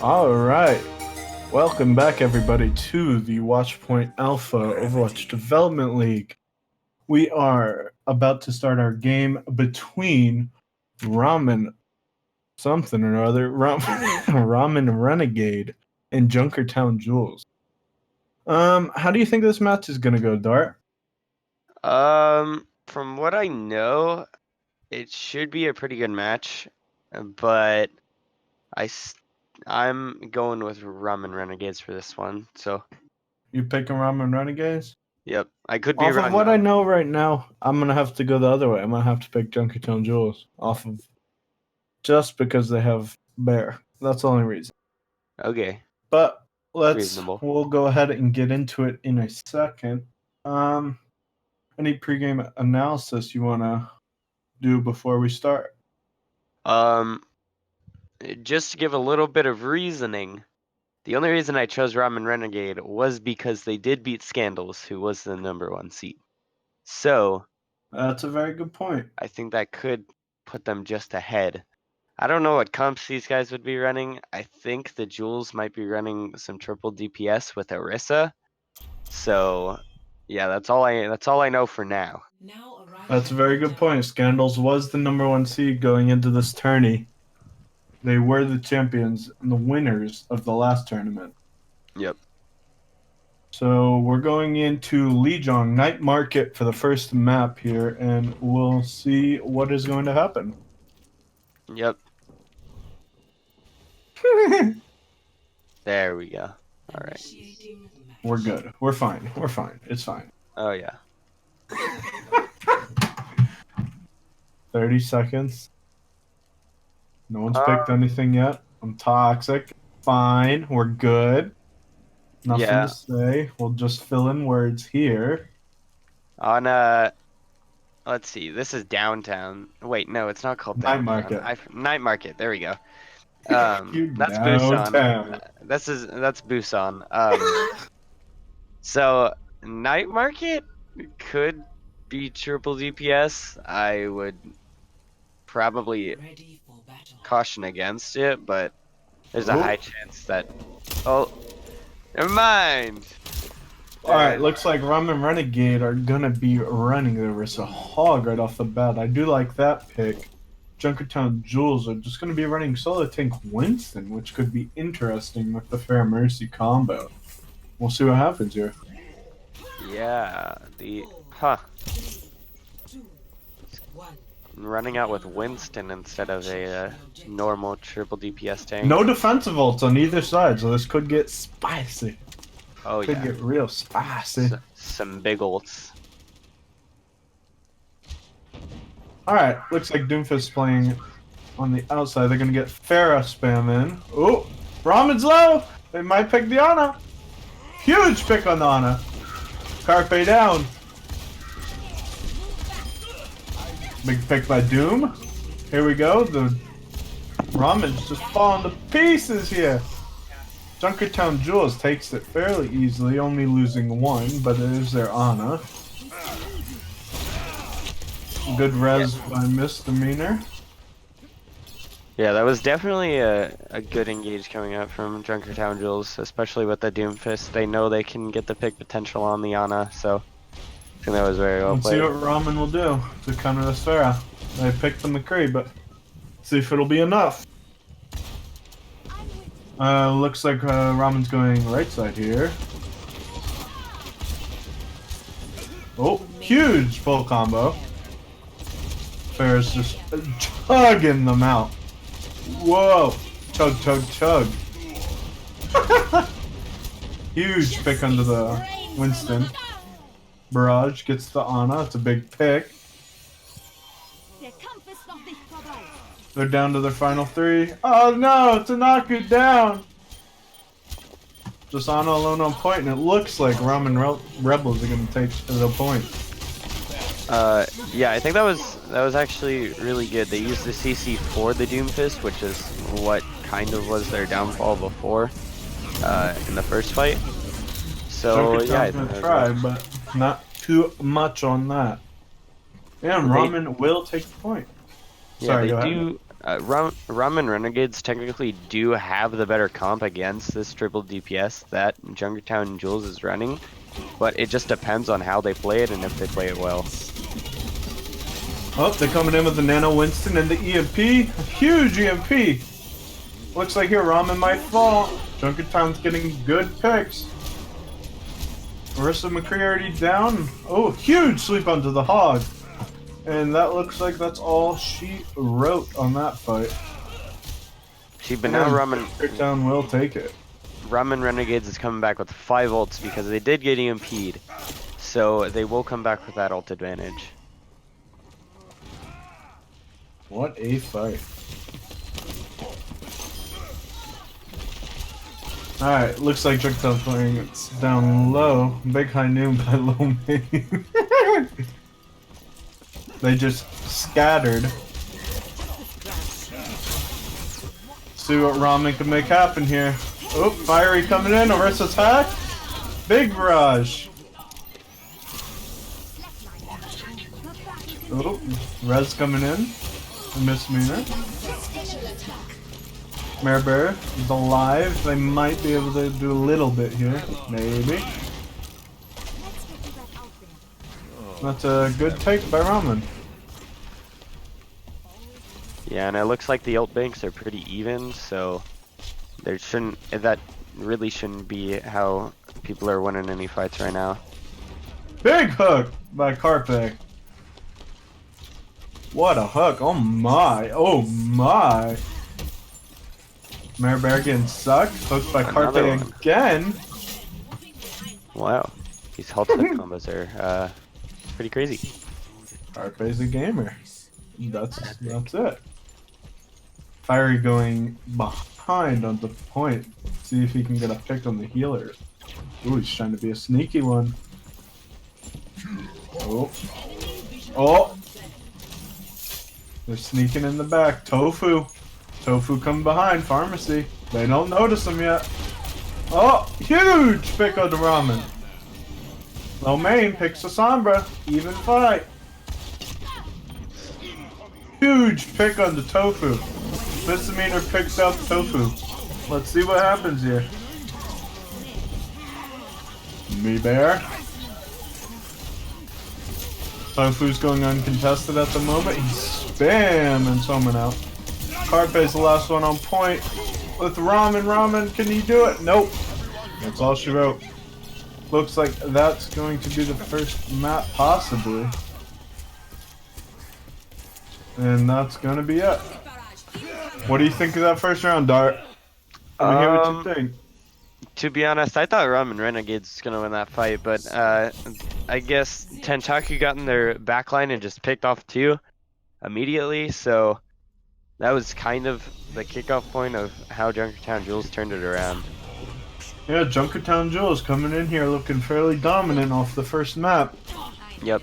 All right. Welcome back, everybody, to the Watchpoint Alpha Overwatch Development League. We are about to start our game between Ramen something or other, Ramen Renegade and Junkertown Jules. How do you think this match is gonna go, Dart? From what I know, it should be a pretty good match, but I'm going with Ramen Renegades for this one. So, You picking Ramen Renegades? yep, I could be Off of wrong what though. I know right now, I'm gonna have to go the other way. I'm gonna have to pick Junkertown Jules off of just because they have Bear. That's the only reason. Okay, But reasonable. we'll go ahead and get into it in a second. Any pregame analysis you wanna do before we start? Um, just to give a little bit of reasoning, the only reason I chose Ramen Renegade was because they did beat Scandals, who was the #1 seed. So, That's a very good point. I think that could put them just ahead. I don't know what comps these guys would be running. I think the Jules might be running some triple DPS with Orisa. So, yeah, that's all I know for now. That's a very good point. Scandals was the #1 seed going into this tourney. They were the champions and the winners of the last tournament. Yep. So we're going into Lijiang Night Market for the first map here, and we'll see what is going to happen. Yep. There we go. All right. We're good. We're fine. We're fine. It's fine. Oh yeah. 30 seconds. No one's picked anything yet. I'm toxic. Fine. We're good. Nothing Yeah. to say. We'll just fill in words here. On let's see. This is downtown. Wait, no, it's not called Night downtown. Market. Night Market. There we go. You That's Busan. downtown. That's Busan. So Night Market could be triple DPS. I would probably caution against it, but there's a high chance that. Oh, never mind. Alright, looks like Ramen Renegade are gonna be running the Orisa Hog right off the bat. I do like that pick. Junkertown Jules are just gonna be running Solo Tank Winston, which could be interesting with the Fair Mercy combo. We'll see what happens here. Yeah, running out with Winston instead of a normal triple DPS tank. No defensive ults on either side, so this could get spicy. Oh Could yeah, get real spicy. some big ults. Alright, looks like Doomfist playing on the outside. They're gonna get Pharah spam in. Oh, Ramen's low! They might pick the Ana. Huge pick on the Ana. Carpe down. Big pick by Doom. Here we go. The Ramen's just falling to pieces here. Junkertown Jules takes it fairly easily, only losing one, but it is their Ana. Good res by Misdemeanor. Yeah, that was definitely a good engage coming up from Junkertown Jules, especially with the Doomfist. They know they can get the pick potential on the Ana, so I think that was very well Let's played. see what Ramen will do to counter the Pharah. They picked the McCree, but see if it'll be enough. Looks like Ramen's going right side here. Oh, huge full combo. Pharah's just chugging them out. Whoa! Chug, chug, chug. Huge pick under the Winston. Barrage gets the Ana. It's a big pick. They're down to their final three. Oh no! To knock it down! Just Ana alone on point, and it looks like Ramen Rebels are going to take the point. Yeah, I think that was actually really good. They used the CC for the Doomfist, which is what kind of was their downfall before, in the first fight. So yeah, I think gonna try, but not too much on that. And Ramen will take the point. Yeah, Sorry, they do. Ramen Renegades technically do have the better comp against this triple DPS that Junkertown Jules is running, but it just depends on how they play it and if they play it well. Oh, they're coming in with the Nano Winston and the EMP. Huge EMP. Looks like here Ramen might fall. Junkertown's getting good picks. Orisa McCree already down. Oh, huge sweep onto the Hog. And that looks like that's all she wrote on that fight. But now Junkertown will take it. Ramen Renegades is coming back with 5 ults because they did get EMP'd. So they will come back with that ult advantage. What a fight. Alright, looks like Junkertown's playing down low. Big high noon by low main. They just scattered. See what Ramen can make happen here. Oh, Fiery coming in. Orisa's hack. Big barrage. Oh, Res coming in. Misdemeanor. Mare is alive. They might be able to do a little bit here. Maybe. That's a good take by Ramen. Yeah, and it looks like the ult banks are pretty even, so that really shouldn't be how people are winning any fights right now. Big hook by Carpe. What a hook. Oh my. Oh my. Mare getting sucked. Hooked by Carpe again. Wow. These health combos are pretty crazy. Carpe's a gamer. That's it. Fiery going behind on the point. See if he can get a pick on the healer. Ooh, he's trying to be a sneaky one. Oh. Oh! They're sneaking in the back. Tofu. Tofu come behind. Pharmacy. They don't notice him yet. Oh! Huge pick on the Ramen. Low main picks a Sombra. Even fight. Huge pick on the Tofu. Misdemeanor picks up Tofu. Let's see what happens here. Me bear. Tofu's going uncontested at the moment. He's spamming someone out. Carpe's the last one on point with Ramen. Ramen, can you do it? Nope. That's all she wrote. Looks like that's going to be the first map, possibly. And that's going to be it. What do you think of that first round, Dart? Let me hear what you think. To be honest, I thought Ramen Renegade's gonna win that fight, but I guess Tentaku got in their backline and just picked off 2 immediately, so that was kind of the kickoff point of how Junkertown Jules turned it around. Yeah, Junkertown Jules coming in here looking fairly dominant off the first map. Yep.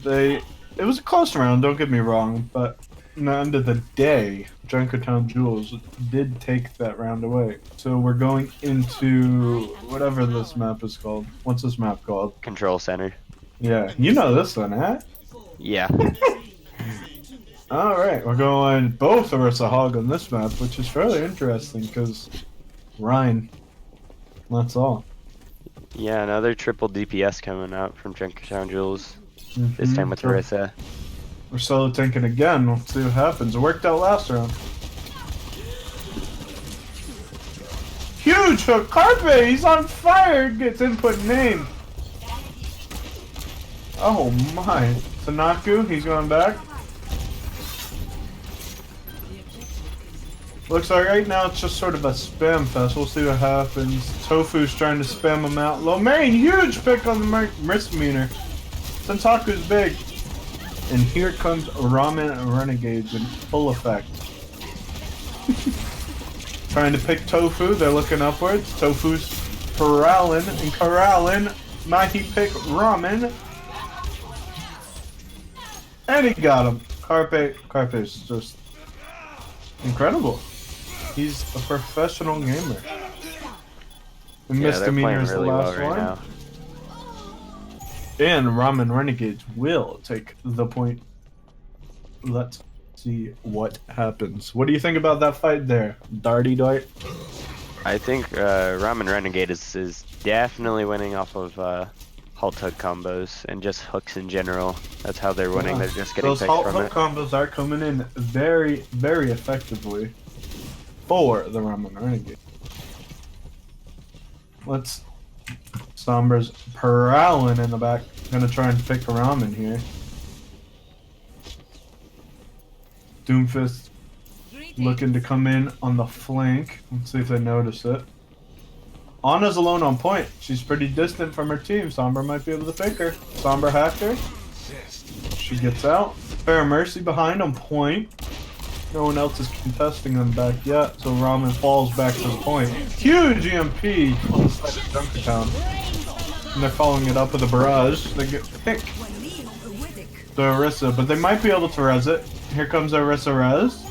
It was a close round, don't get me wrong, but in the end of the day, Junkertown Jules did take that round away. So we're going into whatever this map is called. What's this map called? Control Center. Yeah, you know this one, huh? Yeah. Alright, we're going both Orisa Hog on this map, which is fairly interesting because Ryan. That's all. Yeah, another triple DPS coming out from Junkertown Jules. This time with Orisa. We're solo tanking again. We'll see what happens. It worked out last round. Huge hook. Carpe, he's on fire. Gets input name. Oh my. Tanaku, he's going back. Looks like right now it's just sort of a spam fest. We'll see what happens. Tofu's trying to spam him out. Lomain, huge pick on the misdemeanor. Tentaku's big. And here comes Ramen Renegades in full effect. Trying to pick Tofu, they're looking upwards. Tofu's corralling and corralling. Might he pick Ramen? And he got him. Carpe is just incredible. He's a professional gamer. And Yeah, misdemeanor is really the last well one. now. And Ramen Renegades will take the point. Let's see what happens. What do you think about that fight there, Darty Dart? I think Ramen Renegade is definitely winning off of halt hook combos and just hooks in general. That's how they're winning. They're just getting Those picks halt from hook it. combos are coming in very, very effectively for the Ramen Renegade. Sombra's prowling in the back. Gonna try and pick Ramen here. Doomfist looking to come in on the flank. Let's see if they notice it. Anna's alone on point. She's pretty distant from her team. Sombra might be able to pick her. Sombra hacked her. She gets out. Fair Mercy behind on point. No one else is contesting them back yet, so Ramen falls back to the point. Huge EMP on the side of Junkertown. And they're following it up with a barrage. They get picked. The Orisa, but they might be able to res it. Here comes Orisa res.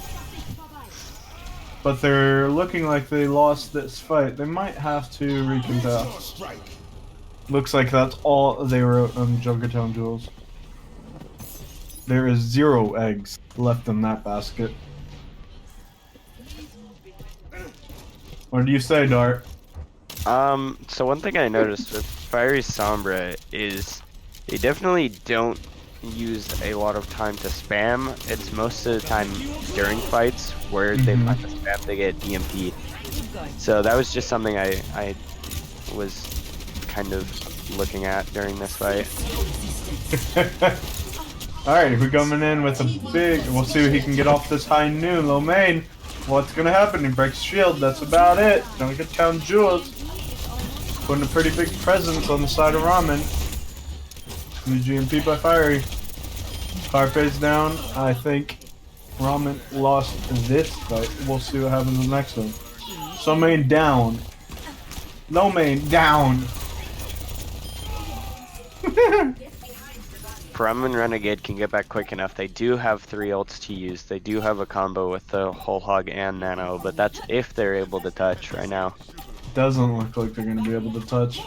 But they're looking like they lost this fight. They might have to recontest. Looks like that's all they wrote on Junkertown Jules. There is 0 eggs left in that basket. What do you say, Dart? So one thing I noticed with Fiery Sombra is they definitely don't use a lot of time to spam. It's most of the time during fights where they want to spam, they get EMP. So that was just something I was kind of looking at during this fight. Alright, we're coming in with a big... We'll see what he can get off this high noon. Lomain, what's gonna happen? He breaks shield, that's about it. Junkertown Jules putting a pretty big presence on the side of Ramen. New GMP by Fiery. Carpe's down. I think Ramen lost this fight. We'll see what happens in the next one. Somain down. Lomain down. Ramen Renegade can get back quick enough. They do have 3 ults to use. They do have a combo with the whole hog and nano, but that's if they're able to touch right now. Doesn't look like they're going to be able to touch.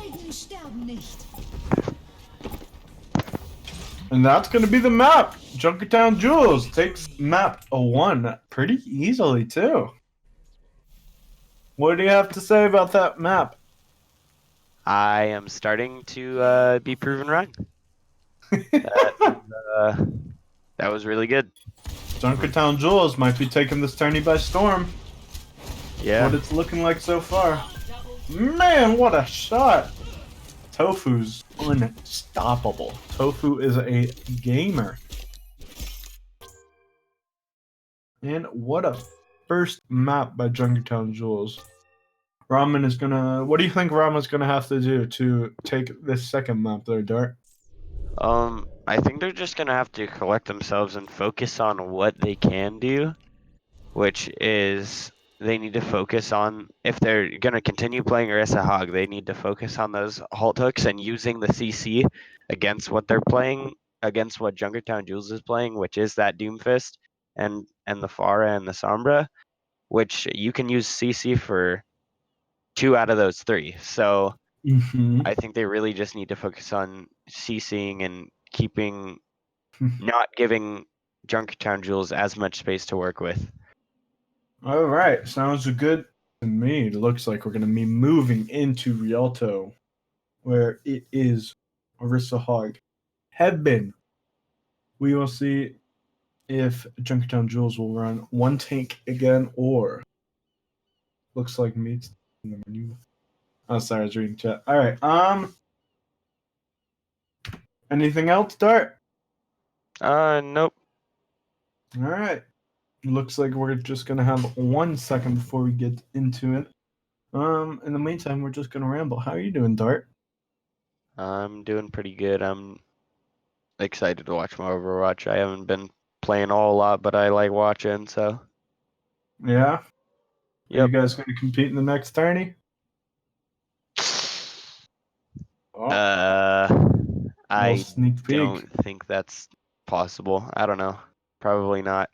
And that's going to be the map. Junkertown Jules takes map 1 pretty easily, too. What do you have to say about that map? I am starting to be proven wrong. That was, uh, that was really good. Junkertown Jules might be taking this tourney by storm. Yeah. What it's looking like so far. Man, what a shot! Tofu's unstoppable. Tofu is a gamer. And what a first map by Junkertown Jules. Ramen is gonna. What do you think Ramen's gonna have to do to take this second map there, Dart? I think they're just gonna have to collect themselves and focus on what they can do, which is they need to focus on if they're gonna continue playing Orisa Hog, they need to focus on those halt hooks and using the CC against what they're playing, against what Junkertown Jules is playing, which is that Doomfist and the Pharah and the Sombra, which you can use CC for 2 out of those 3. So Mm-hmm. I think they really just need to focus on CCing and keeping not giving Junkertown Jules as much space to work with. All right, sounds good to me. It looks like we're gonna be moving into Rialto, where it is Orisa Hog heaven. We will see if Junkertown Jules will run one tank again, or looks like meets in the menu. Oh, sorry, I was reading chat. All right. Anything else, Dart? Nope. All right. Looks like we're just gonna have 1 second before we get into it. In the meantime, we're just gonna ramble. How are you doing, Dart? I'm doing pretty good. I'm excited to watch more Overwatch. I haven't been playing a whole lot, but I like watching, so. Yeah. Are you Yep. guys gonna compete in the next tourney? Oh, Uh, little I sneak peek. don't think that's possible. I don't know. Probably not.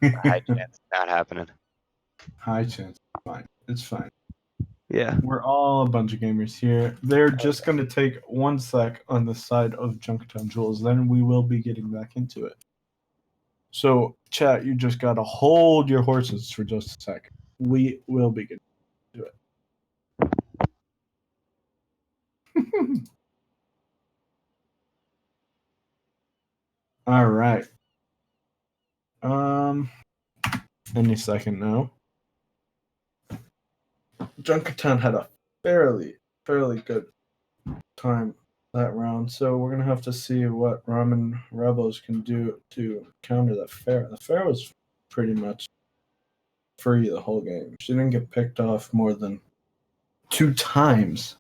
High chance not happening. High chance. Fine. It's fine. Yeah. We're all a bunch of gamers here. They're just going to take 1 sec on the side of Junkertown Jules. Then we will be getting back into it. So, chat, you just got to hold your horses for just a sec. We will be getting into it. All right. Any second now. Junkertown had a fairly good time that round. So we're gonna have to see what Ramen Rebels can do to counter that fair. The fair was pretty much free the whole game. She didn't get picked off more than 2 times.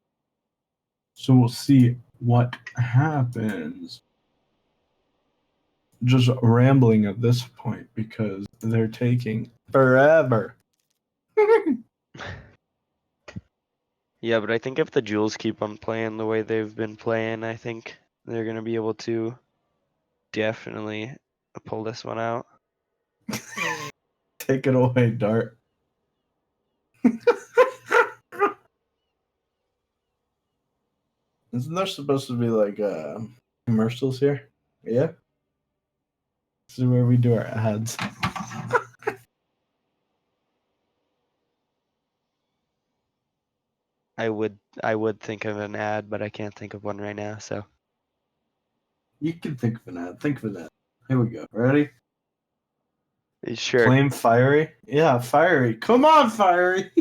So we'll see what happens. Just rambling at this point because they're taking forever. Yeah, but I think if the Jules keep on playing the way they've been playing, I think they're gonna be able to definitely pull this one out. Take it away, Dart. Isn't there supposed to be like commercials here? Yeah. This is where we do our ads. I would think of an ad, but I can't think of one right now, so. You can think of an ad. Think of an ad. Here we go. Ready? Sure. Flame fiery? Yeah, fiery. Come on, fiery.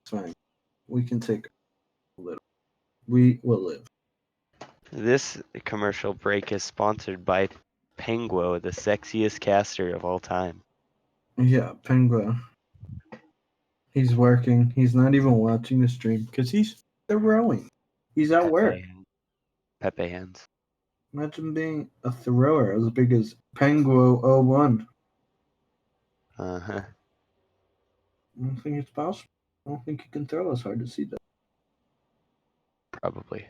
It's fine. We can take a little. We will live. This commercial break is sponsored by Penguo, the sexiest caster of all time. Yeah, Penguin. He's working. He's not even watching the stream because he's throwing. He's at work. Pepe hands. Imagine being a thrower as big as Penguo 01. Uh-huh. I don't think it's possible. I don't think you can throw as hard as he does. Probably.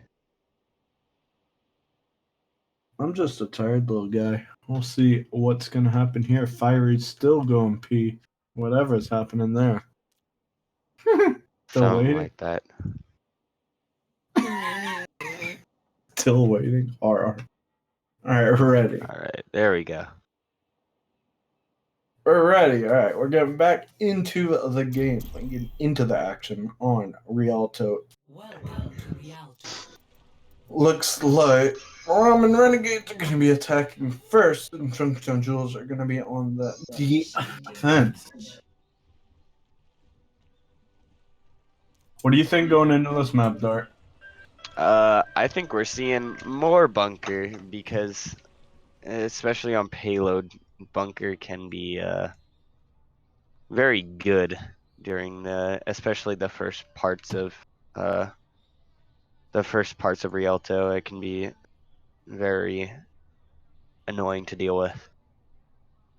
I'm just a tired little guy. We'll see what's going to happen here. Fiery's still going P. Whatever's happening there. Still Something waiting. like that. Still waiting. RR. All right, ready. All right, there we go. Alrighty, alright. We're getting back into the game. We're getting into the action on Rialto. Looks like Ramen Renegades are going to be attacking first, and Junkertown Jewels are going to be on the defense. What do you think going into this map, Dart? I think we're seeing more bunker because, especially on payload, bunker can be very good during especially uh the first parts of Rialto. It can be very annoying to deal with.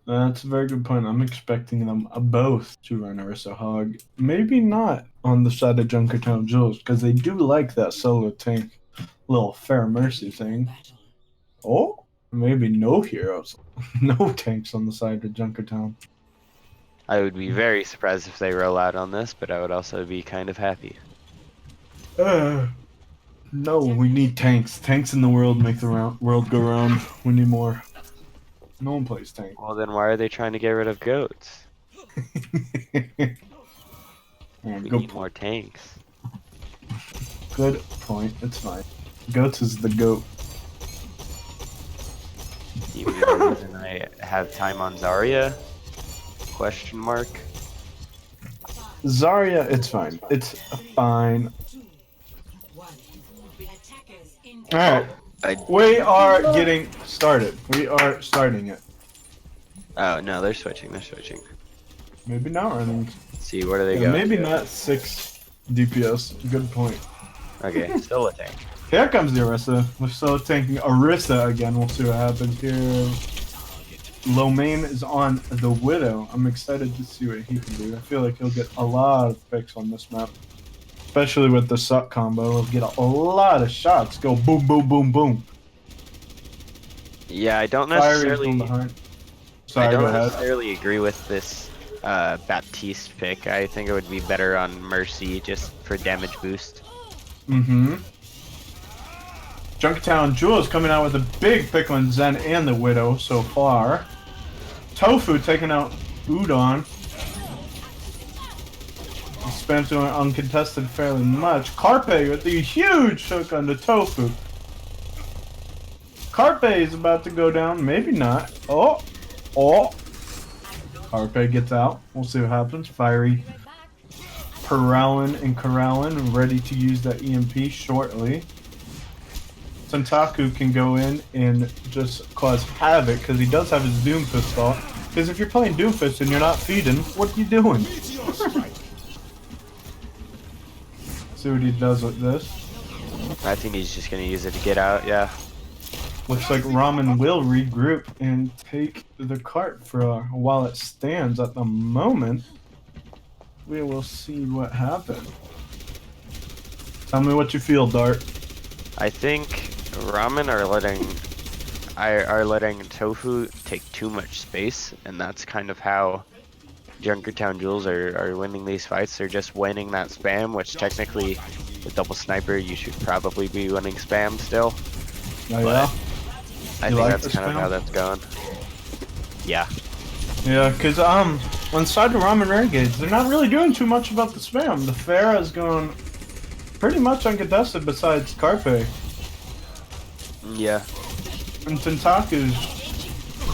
That's a very good point. I'm expecting them both to run Orisa Hog. Maybe not on the side of Junkertown Jewels, because they do like that solo tank little Fair Mercy thing. Oh, maybe no heroes. No tanks on the side of Junkertown. I would be very surprised if they roll out on this, but I would also be kind of happy. No, we need tanks. Tanks in the world make the world go round. We need more. No one plays tank. Well, then why are they trying to get rid of goats? We need more tanks. Good point. It's fine. Goats is the goat. Even the reason I have time on Zarya? Question mark. Zarya, it's fine. It's fine. Alright. We are getting started. We are starting it. Oh, no, they're switching. Maybe not running. Let's see, where do they Yeah, go? maybe not 6 DPS. Good point. Okay, still a tank. Here comes the Orisa. We're still tanking Orisa again. We'll see what happens here. Lomain is on the Widow. I'm excited to see what he can do. I feel like he'll get a lot of picks on this map. Especially with the suck combo. He'll get a lot of shots. Go boom, boom, boom, boom. Yeah, I don't Fiery from behind. Sorry, I don't go ahead. necessarily agree with this Baptiste pick. I think it would be better on Mercy just for damage boost. Mm-hmm. Junkertown Jewels coming out with a big pick on Zen and the Widow so far. Tofu taking out Udon. Spam's doing uncontested fairly much. Carpe with the huge hook on the Tofu. Carpe is about to go down. Maybe not. Oh. Carpe gets out. We'll see what happens. Fiery Peralin and Corallin ready to use that EMP shortly. Tentaku can go in and just cause havoc because he does have his Doomfist off. Because if you're playing Doomfist and you're not feeding, what are you doing? See what he does with this. I think he's just gonna use it to get out, yeah. Looks like Ramen will regroup and take the cart for while it stands at the moment. We will see what happens. Tell me what you feel, Dart. I think Ramen are letting Tofu take too much space, and that's kind of how Junkertown Jewels are winning these fights. They're just winning that spam, which technically with double sniper you should probably be winning spam still. Oh, yeah? I think that's kind of how that's going. Yeah. Yeah, because on the side of Ramen Renegades, they're not really doing too much about the spam. The Pharah is going pretty much uncontested besides Carpe. Yeah. And Tentaku's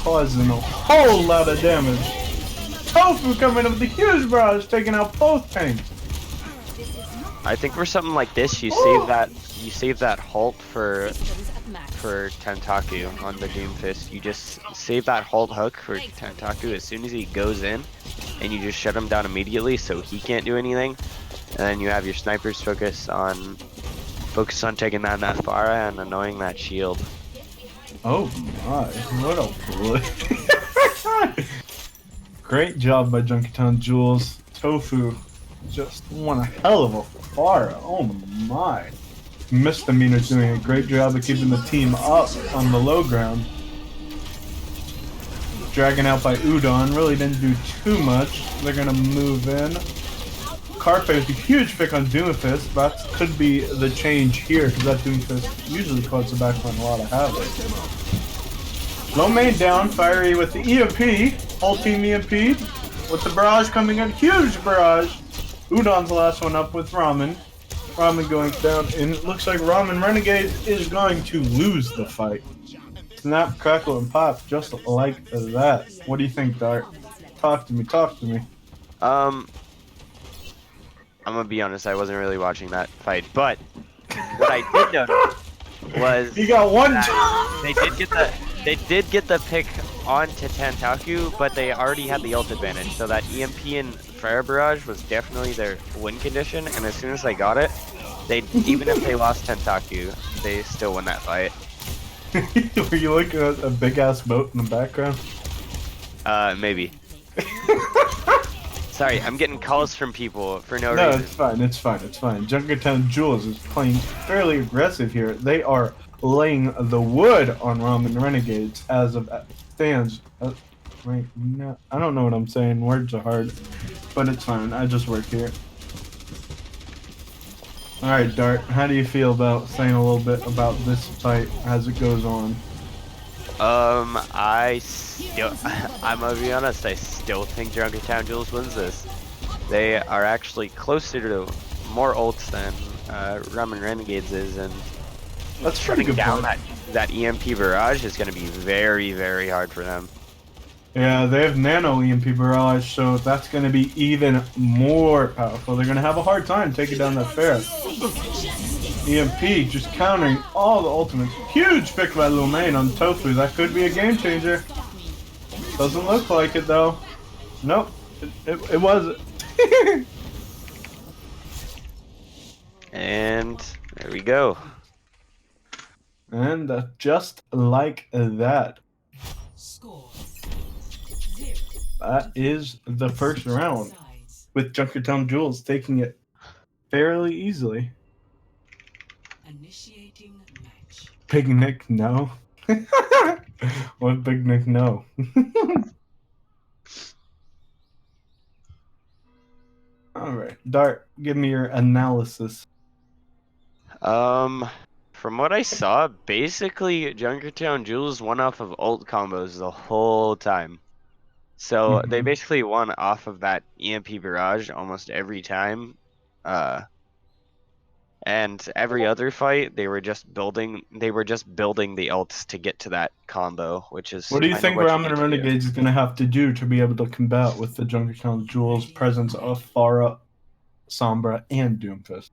causing a whole lot of damage. Tofu coming up with the huge barrage, taking out both tanks. I think for something like this, you save that halt for Tentaku on the Doomfist. You just save that halt hook for Tentaku as soon as he goes in, and you just shut him down immediately so he can't do anything. And then you have your snipers focus on taking down that Pharah and annoying that shield. Oh my, what a play. Great job by Junkertown Jewels. Tofu just won a hell of a Pharah. Oh my. Misdemeanor's doing a great job of keeping the team up on the low ground. Dragging out by Udon, really didn't do too much. They're gonna move in. Carpe with a huge pick on Doomfist. That could be the change here, because that Doomfist usually causes the backline a lot of havoc. Low main down, fiery with the EMP. Whole team EMP. With the barrage coming in. Huge barrage. Udon's the last one up with Ramen. Ramen going down. And it looks like Ramen Renegade is going to lose the fight. Snap, crackle, and pop just like that. What do you think, Dart? Talk to me, talk to me. I'm gonna be honest, I wasn't really watching that fight, but what I did notice was He got one. they did get the pick onto Tantaku, but they already had the ult advantage, so that EMP and Fire Barrage was definitely their win condition, and as soon as they got it, they even if they lost Tantaku, they still win that fight. Were you looking at a big ass boat in the background? Maybe. Sorry, I'm getting calls from people for no No, reason. it's fine, it's fine, it's fine. Junkertown Jules is playing fairly aggressive here. They are laying the wood on Ramen Renegades as of stands. Right now, I don't know what I'm saying. Words are hard, but it's fine. I just work here. All right, Dart. How do you feel about saying a little bit about this fight as it goes on? I'm gonna be honest, I still think Junkertown Jules wins this. They are actually closer to more ults than Ramen Renegades is, and That's shutting pretty good down point. that EMP barrage is gonna be very, very hard for them. Yeah, they have nano EMP barrage, so that's going to be even more powerful. They're going to have a hard time taking down that fair. EMP just countering all the ultimates. Huge pick by Lil Main on Tofu. That could be a game changer. Doesn't look like it though. Nope, it wasn't. And there we go. And just like that. That is the first round, with Junkertown Jules taking it fairly easily. Initiating match. Big Nick, no. What Big Nick, no? Alright, Dart, give me your analysis. From what I saw, basically Junkertown Jules won off of ult combos the whole time. So they basically won off of that EMP barrage almost every time. And every other fight they were just building the ults to get to that combo, which is What do you kind of think what you Ramen need to do. Renegades is going to have to do to be able to combat with the Junkertown Jules presence of Pharah, Sombra, and Doomfist?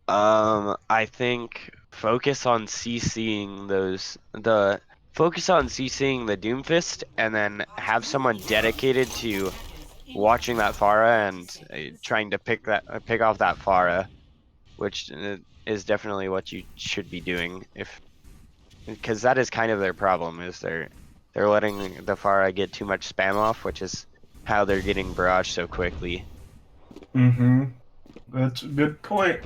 I think focus on CCing the Doomfist, and then have someone dedicated to watching that Pharah and trying to pick off that Pharah, which is definitely what you should be doing, because that is kind of their problem, is they're letting the Pharah get too much spam off, which is how they're getting barrage so quickly. That's a good point.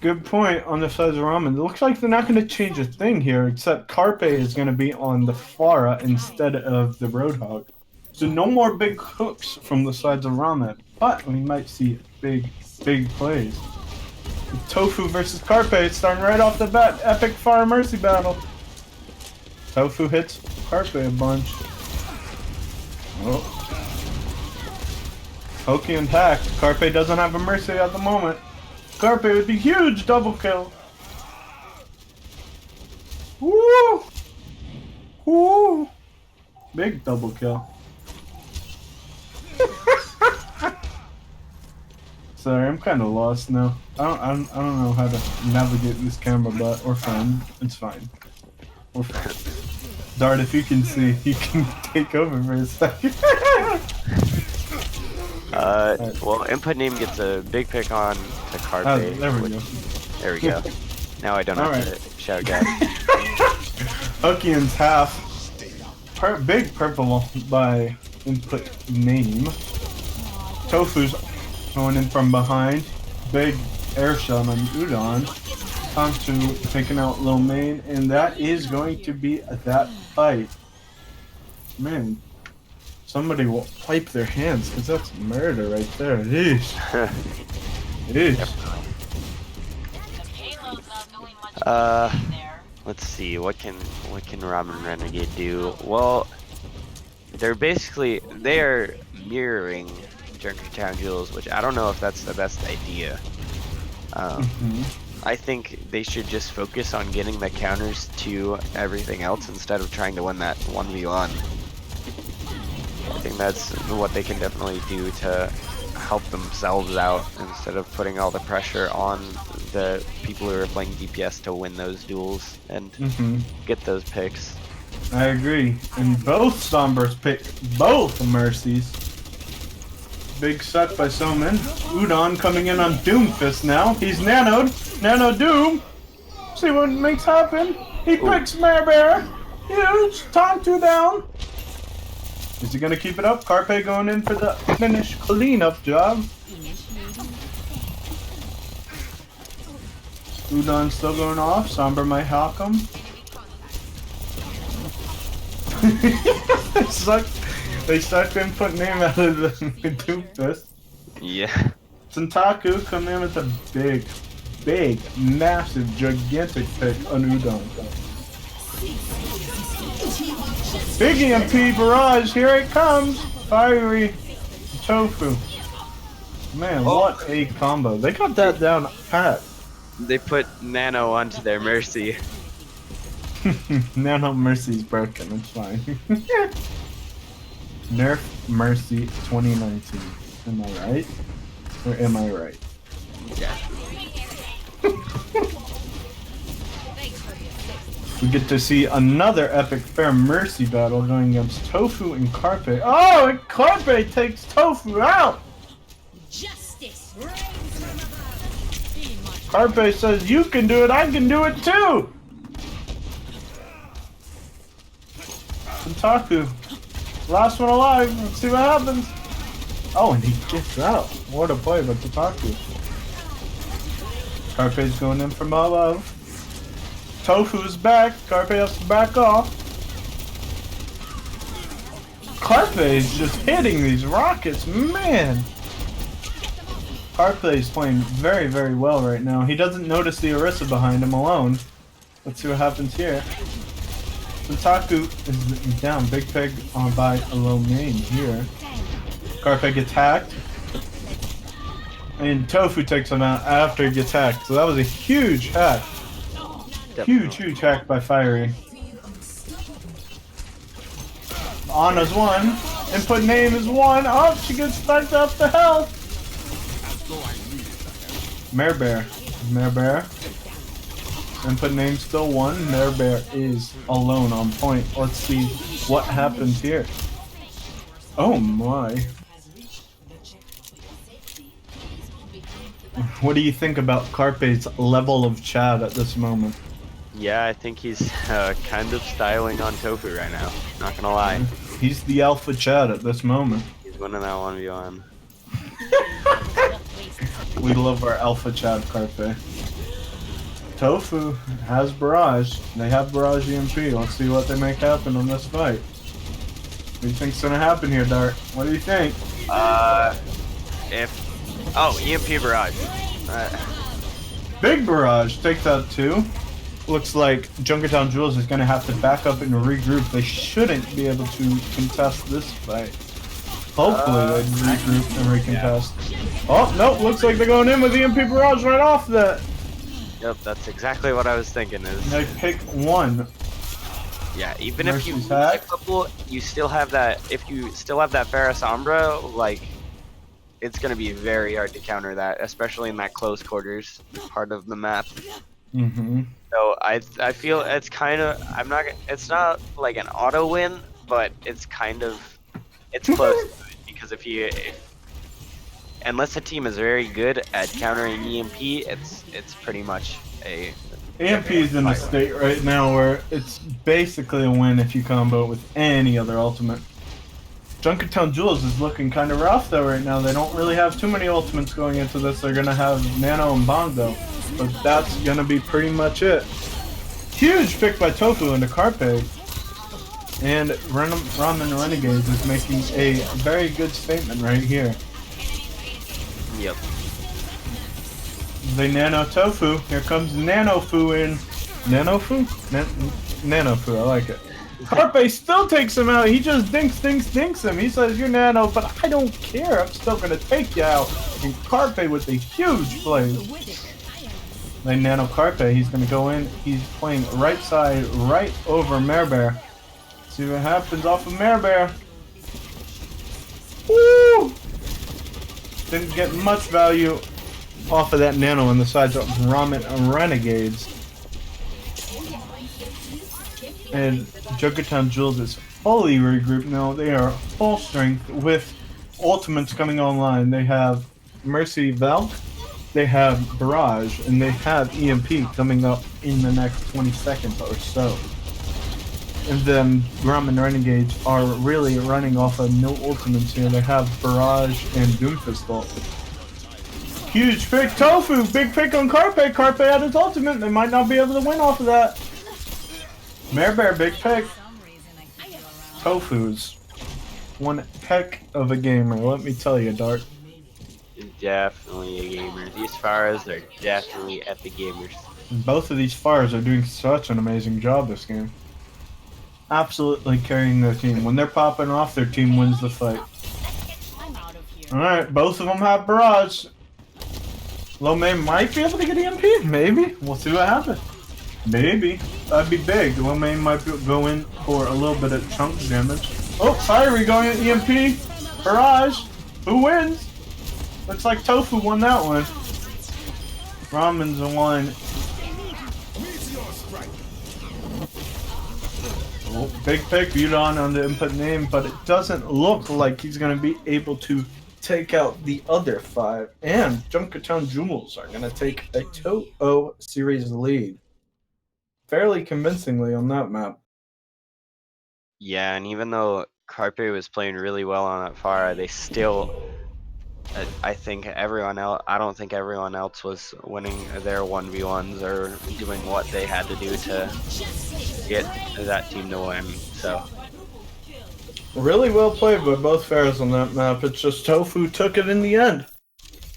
Good point on the size of Ramen. It looks like they're not going to change a thing here, except Carpe is going to be on the Pharah instead of the Roadhog. So no more big hooks from the sides of Ramen, but we might see big plays. Tofu versus Carpe starting right off the bat. Epic Pharah Mercy battle. Tofu hits Carpe a bunch. Oh. Pokey and hack. Carpe doesn't have a Mercy at the moment. Carpe would be huge double kill. Woo! Woo! Big double kill. Sorry, I'm kind of lost now. I don't know how to navigate this camera, but we're fine. It's fine. We're fine. Dart, if you can see, you can take over for a second. Well, input name gets a big pick on to Carpe. There we go. There we go. Now I don't have to shout guys. Huckian's half. Big purple by input name. Tofu's going in from behind. Big air shot on Udon. Tansu taking out Lil Main, and that is going to be that fight. Man, somebody will wipe their hands, because that's murder right there. Yeesh. Yeesh. Let's see, what can Ramen Renegade do? Well, they are mirroring Junkertown Jewels, which I don't know if that's the best idea. I think they should just focus on getting the counters to everything else instead of trying to win that 1v1. I think that's what they can definitely do to help themselves out instead of putting all the pressure on the people who are playing DPS to win those duels and get those picks. I agree. And both Sombras picked both Mercies. Big suck by Soman. Udon coming in on Doomfist now. He's nanoed. Nano Doom. See what makes happen. He picks Mare Bear. Huge. Time 2 down. Is he gonna keep it up? Carpe going in for the finish cleanup job. Udon still going off. Sombra might hawk him. They sucked and put name out of the Doomfist. Yeah. Sentaku come in with a big, massive, gigantic pick on Udon. Big EMP barrage, here it comes! Fiery Tofu. Man, what a combo. They got that down pat. They put Nano onto their Mercy. Nano Mercy's broken, it's fine. Nerf Mercy 2019. Am I right? Or am I right? Yeah. We get to see another epic fair Mercy battle going against Tofu and Carpe. Oh, and Carpe takes Tofu out! Justice reigns from above. Carpe says, you can do it, I can do it too! Sentaku, last one alive, let's see what happens. Oh, and he gets out. What a play by Sentaku. Carpe's going in from above. Tofu's back, Carpe has to back off. Carpe is just hitting these rockets, man! Carpe is playing very, very well right now. He doesn't notice the Orisa behind him alone. Let's see what happens here. Sentaku is down, big peg on by a low main here. Carpe gets hacked. And Tofu takes him out after he gets hacked. So that was a huge hack. Huge hack by Fiery. Anna's one. Input name is one. Oh, she gets spiked up to health. Mare Bear. Input name still one. Mare Bear is alone on point. Let's see what happens here. Oh my. What do you think about Carpe's level of Chad at this moment? Yeah, I think he's kind of styling on Tofu right now. Not gonna lie. He's the alpha Chad at this moment. He's winning that 1v1. We love our alpha Chad Carpe. Tofu has Barrage. They have Barrage EMP. Let's see what they make happen on this fight. What do you think's gonna happen here, Dart? What do you think? EMP Barrage. Big Barrage takes out 2. Looks like Junkertown Jewels is gonna have to back up and regroup. They shouldn't be able to contest this fight. Hopefully they regroup and recontest. Yeah. Oh, nope, looks like they're going in with EMP Barrage right off that. Yep, that's exactly what I was thinking is. They pick one. Yeah, even if you lose a couple, you still have that, if you still have that Ferris Umbra, like, it's gonna be very hard to counter that, especially in that close quarters part of the map. So I feel it's kind of, it's not like an auto win, but it's kind of, it's close to it, because unless a team is very good at countering EMP, it's pretty much a... EMP is in a state right now where it's basically a win if you combo it with any other ultimate. Junkertown Jewels is looking kind of rough though right now. They don't really have too many ultimates going into this. They're going to have Nano and Bongo, but that's going to be pretty much it. Huge pick by Tofu into Carpe. And Ramen Renegade is making a very good statement right here. Yep. They nano Tofu. Here comes Nano Fu in. Nanofu? Nanofu, I like it. Carpe still takes him out. He just dinks him. He says, you're Nano, but I don't care. I'm still going to take you out. And Carpe with a huge play. Like Nano Carpe, he's going to go in. He's playing right side, right over Mare Bear. See what happens off of Mare Bear. Woo! Didn't get much value off of that Nano on the sides of Ramen and Renegades. And Junkertown Jules is fully regrouped now. They are full strength with ultimates coming online. They have Mercy Valk, they have Barrage, and they have EMP coming up in the next 20 seconds or so. And then Ramen Renegades are really running off of no ultimates here. They have Barrage and Doomfist ult. Huge pick, Tofu! Big pick on Carpe. Carpe had his ultimate. They might not be able to win off of that. Mare Bear, big pick. Tofu's one heck of a gamer, let me tell you, Dart. Definitely a gamer. These Pharos are definitely epic gamers. Both of these Fires are doing such an amazing job this game. Absolutely carrying their team. When they're popping off, their team wins the fight. Alright, both of them have Barrage. Lo Mein might be able to get EMP, maybe. We'll see what happens. Maybe. That'd be big. Lo Mein might go in for a little bit of chunk damage. Oh, Fiery going at EMP. Barrage. Who wins? Looks like Tofu won that one. Ramen's the one. Oh, big pick, Budon on the input name, but it doesn't look like he's going to be able to take out the other 5. And Junkertown Jules are going to take a 2-0 series lead. Fairly convincingly on that map. Yeah, and even though Carpe was playing really well on that Phara, they still, I think everyone else, I don't think everyone else was winning their 1v1s or doing what they had to do to get that team to win, so. Really well played by both Pharaohs on that map. It's just Tofu took it in the end.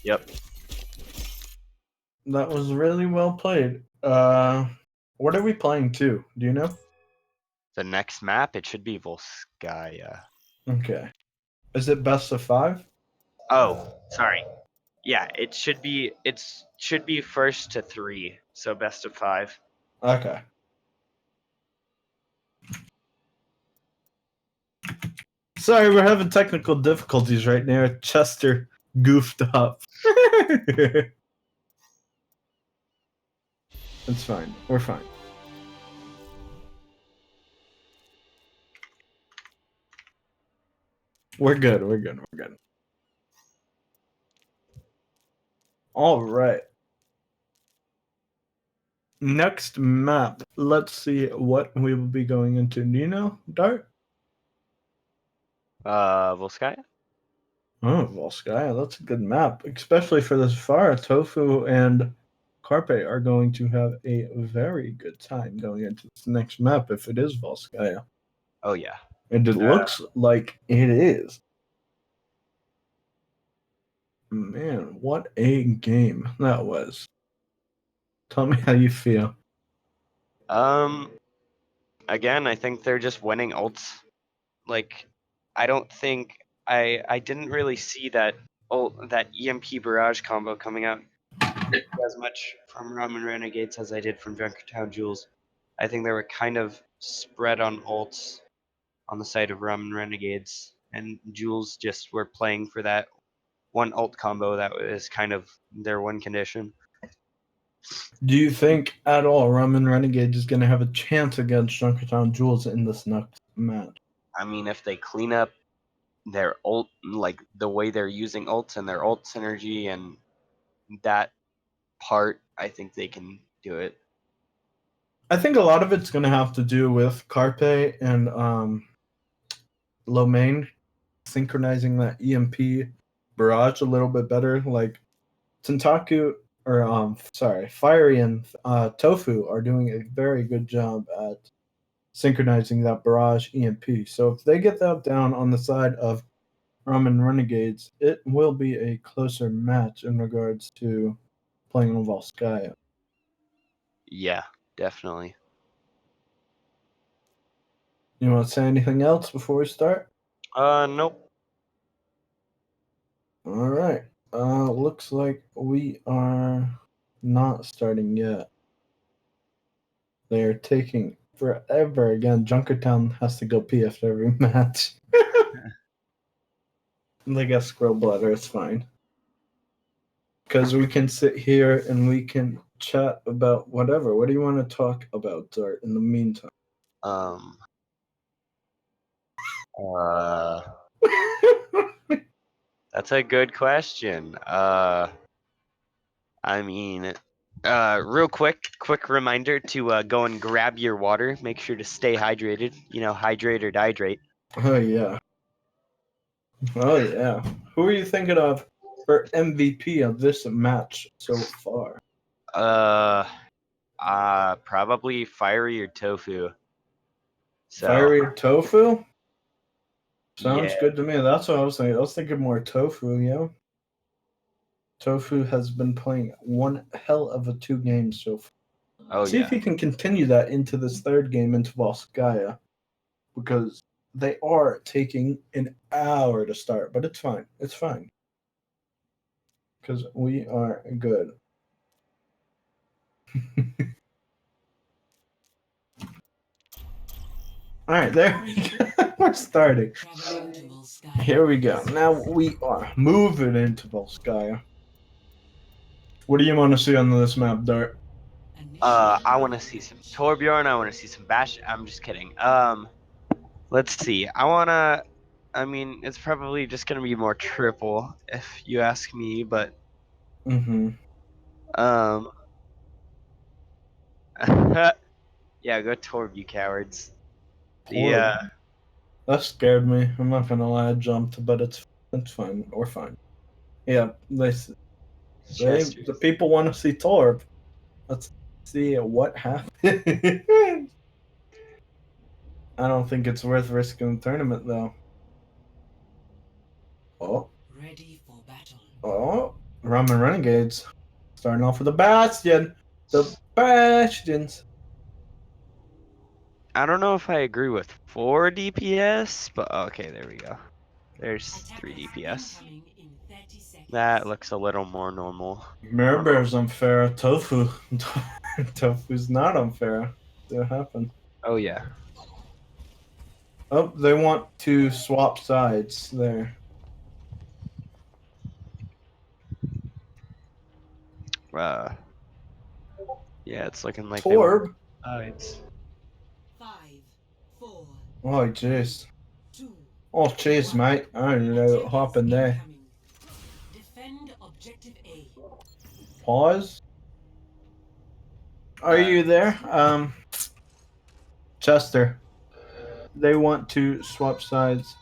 Yep. That was really well played. What are we playing to? Do you know? The next map, it should be Volskaya. Okay. Is it best of 5? Oh, sorry. Yeah, it should be first to 3, so best of 5. Okay. Sorry, we're having technical difficulties right now. Chester goofed up. It's fine. We're fine. We're good. We're good. We're good. All right. Next map. Let's see what we will be going into. Do you know, Dart? Volskaya? Oh, Volskaya. That's a good map, especially for this far. Tofu and Carpe are going to have a very good time going into this next map if it is Volskaya. Oh yeah. And it looks like it is. Man, what a game that was. Tell me how you feel. Again, I think they're just winning ults. Like, I don't think I didn't really see that that EMP barrage combo coming out as much from Ramen Renegades as I did from Junkertown Jules. I think they were kind of spread on ults on the side of Ramen Renegades, and Jules just were playing for that one ult combo that was kind of their one condition. Do you think at all Ramen Renegade is going to have a chance against Junkertown Jules in this next match? I mean, if they clean up their ult, like the way they're using ults and their ult synergy and that part, I think they can do it. I think a lot of it's going to have to do with Carpe and Lo Mein synchronizing that EMP barrage a little bit better. Like Tentaku or Fiery and Tofu are doing a very good job at synchronizing that barrage EMP. So if they get that down on the side of Ramen Renegades, it will be a closer match in regards to playing on Volskaya. Yeah, definitely. You want to say anything else before we start? Nope. All right. Looks like we are not starting yet. They are taking forever again. Junkertown has to go pee after every match. They got scroll bladder. It's fine. Because we can sit here and we can chat about whatever. What do you want to talk about, Dart, in the meantime? Um. Uh. That's a good question. I mean, real quick reminder to go and grab your water. Make sure to stay hydrated. You know, hydrate or dehydrate. Oh, yeah. Oh, yeah. Who are you thinking of for MVP of this match so far? Probably fiery or tofu. So Fiery tofu? Sounds yeah. good to me. That's what I was thinking. I was thinking more tofu, yeah. Tofu has been playing one hell of a 2 games so far. Oh See if yeah. he can continue that into this third game into Volskaya, because they are taking an hour to start, but it's fine. It's fine. Because we are good. All right, there we go. We're starting. Traveling to Volskaya. Here we go. Now we are moving into Volskaya. What do you want to see on this map, Dart? I want to see some Torbjorn. I want to see some Bash. I'm just kidding. Let's see. I mean, it's probably just gonna be more triple if you ask me, but Mm-hmm. um, yeah, go Torb, you cowards. The That scared me. I'm not gonna lie. I jumped, but it's fine. We're fine. Yeah, Chester. the people want to see Torb. Let's see what happens. I don't think it's worth risking the tournament though. Oh, Ready for battle. oh, Ramen Renegades starting off with the Bastion. The Bastions. I don't know if I agree with 4 DPS, but okay, there we go. There's 3 DPS. Incoming in 30 seconds. That looks a little more normal. Mirror Bear's unfair. Tofu. Tofu's not unfair. See what happened. Oh yeah. Oh, they want to swap sides there. Uh, yeah, it's looking like they want Torb. sides. 5, 4, Oh, jeez. 2. Oh, jeez, mate. I don't know what happened there. Incoming. Defend objective A. Pause. Are you there? Chester. They want to swap sides.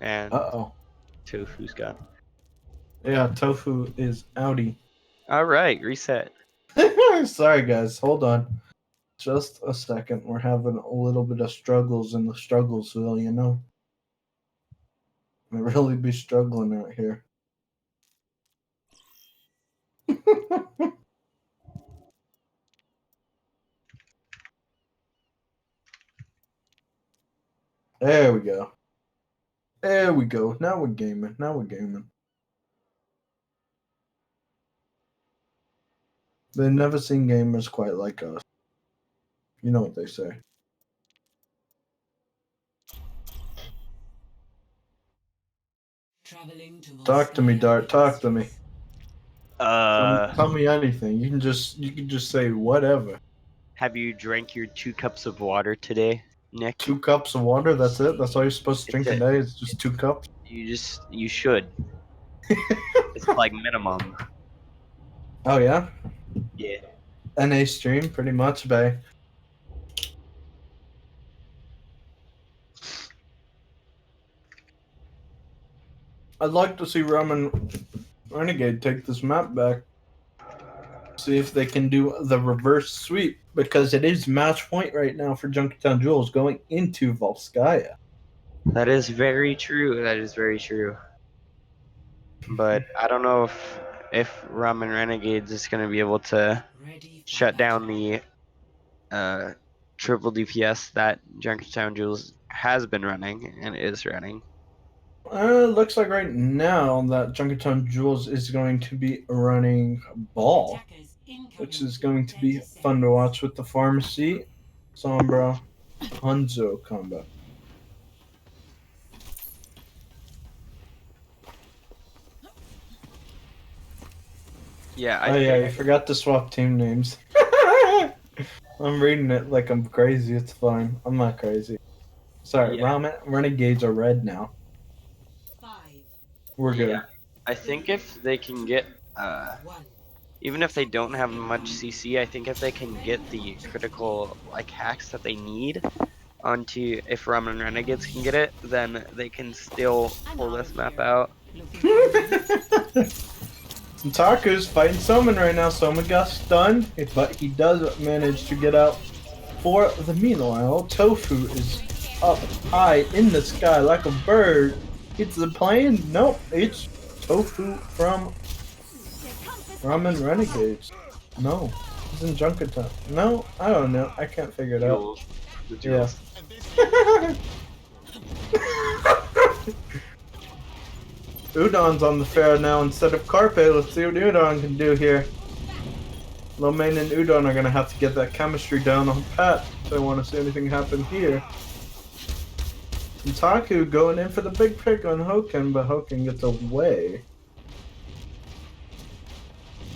And Uh-oh. Tofu's gone. Yeah, Tofu is outie. All right, reset. Sorry, guys. Hold on. Just a second. We're having a little bit of struggles in the strugglesville, you know? We really be struggling out here. There we go. There we go. Now we're gaming. Now we're gaming. They've never seen gamers quite like us. You know what they say. Traveling to Talk to me, Dart. Talk to me. Tell me anything. You can just say whatever. Have you drank your 2 cups of water today, Nick? 2 cups of water. That's it. That's all you're supposed to drink It's a day. It's just 2 cups. You should. It's like minimum. Oh yeah. Yeah. NA stream pretty much, bae. I'd like to see Ramen Renegade take this map back. See if they can do the reverse sweep, because it is match point right now for Junkertown Jewels going into Volskaya. That is very true. That is very true. But I don't know if Ramen Renegades is going to be able to ready for shut down battle. triple DPS that Junkertown Jules has been running and is running. Looks like right now that Junkertown Jules is going to be running Ball, Attackers incoming which is in going to be 30 fun to seconds. watch with the Pharmacy, Sombra, Hanzo combo. Yeah, Oh yeah, you forgot to swap team names. I'm reading it like I'm crazy. It's fine. I'm not crazy. Sorry, Yeah. Ramen Renegades are red now. 5, We're good. Yeah. I think if they can get 1. even if they don't have much CC, I think if they can get the critical like hacks that they need onto if Ramen Renegades can get it, then they can still pull this map out. Taku's fighting Soman right now. Soman got stunned, but he does manage to get out. For the meanwhile, Tofu is up high in the sky like a bird. It's the plane? Nope, it's Tofu from Ramen Renegades. No, he's in Junkertown. No, I don't know. I can't figure it out. Jules. The Yeah. Jules. Udon's on the fair now instead of Carpe. Let's see what Udon can do here. Lomain and Udon are going to have to get that chemistry down on Pat if they want to see anything happen here. And Taku going in for the big pick on Hoken, but Hoken gets away.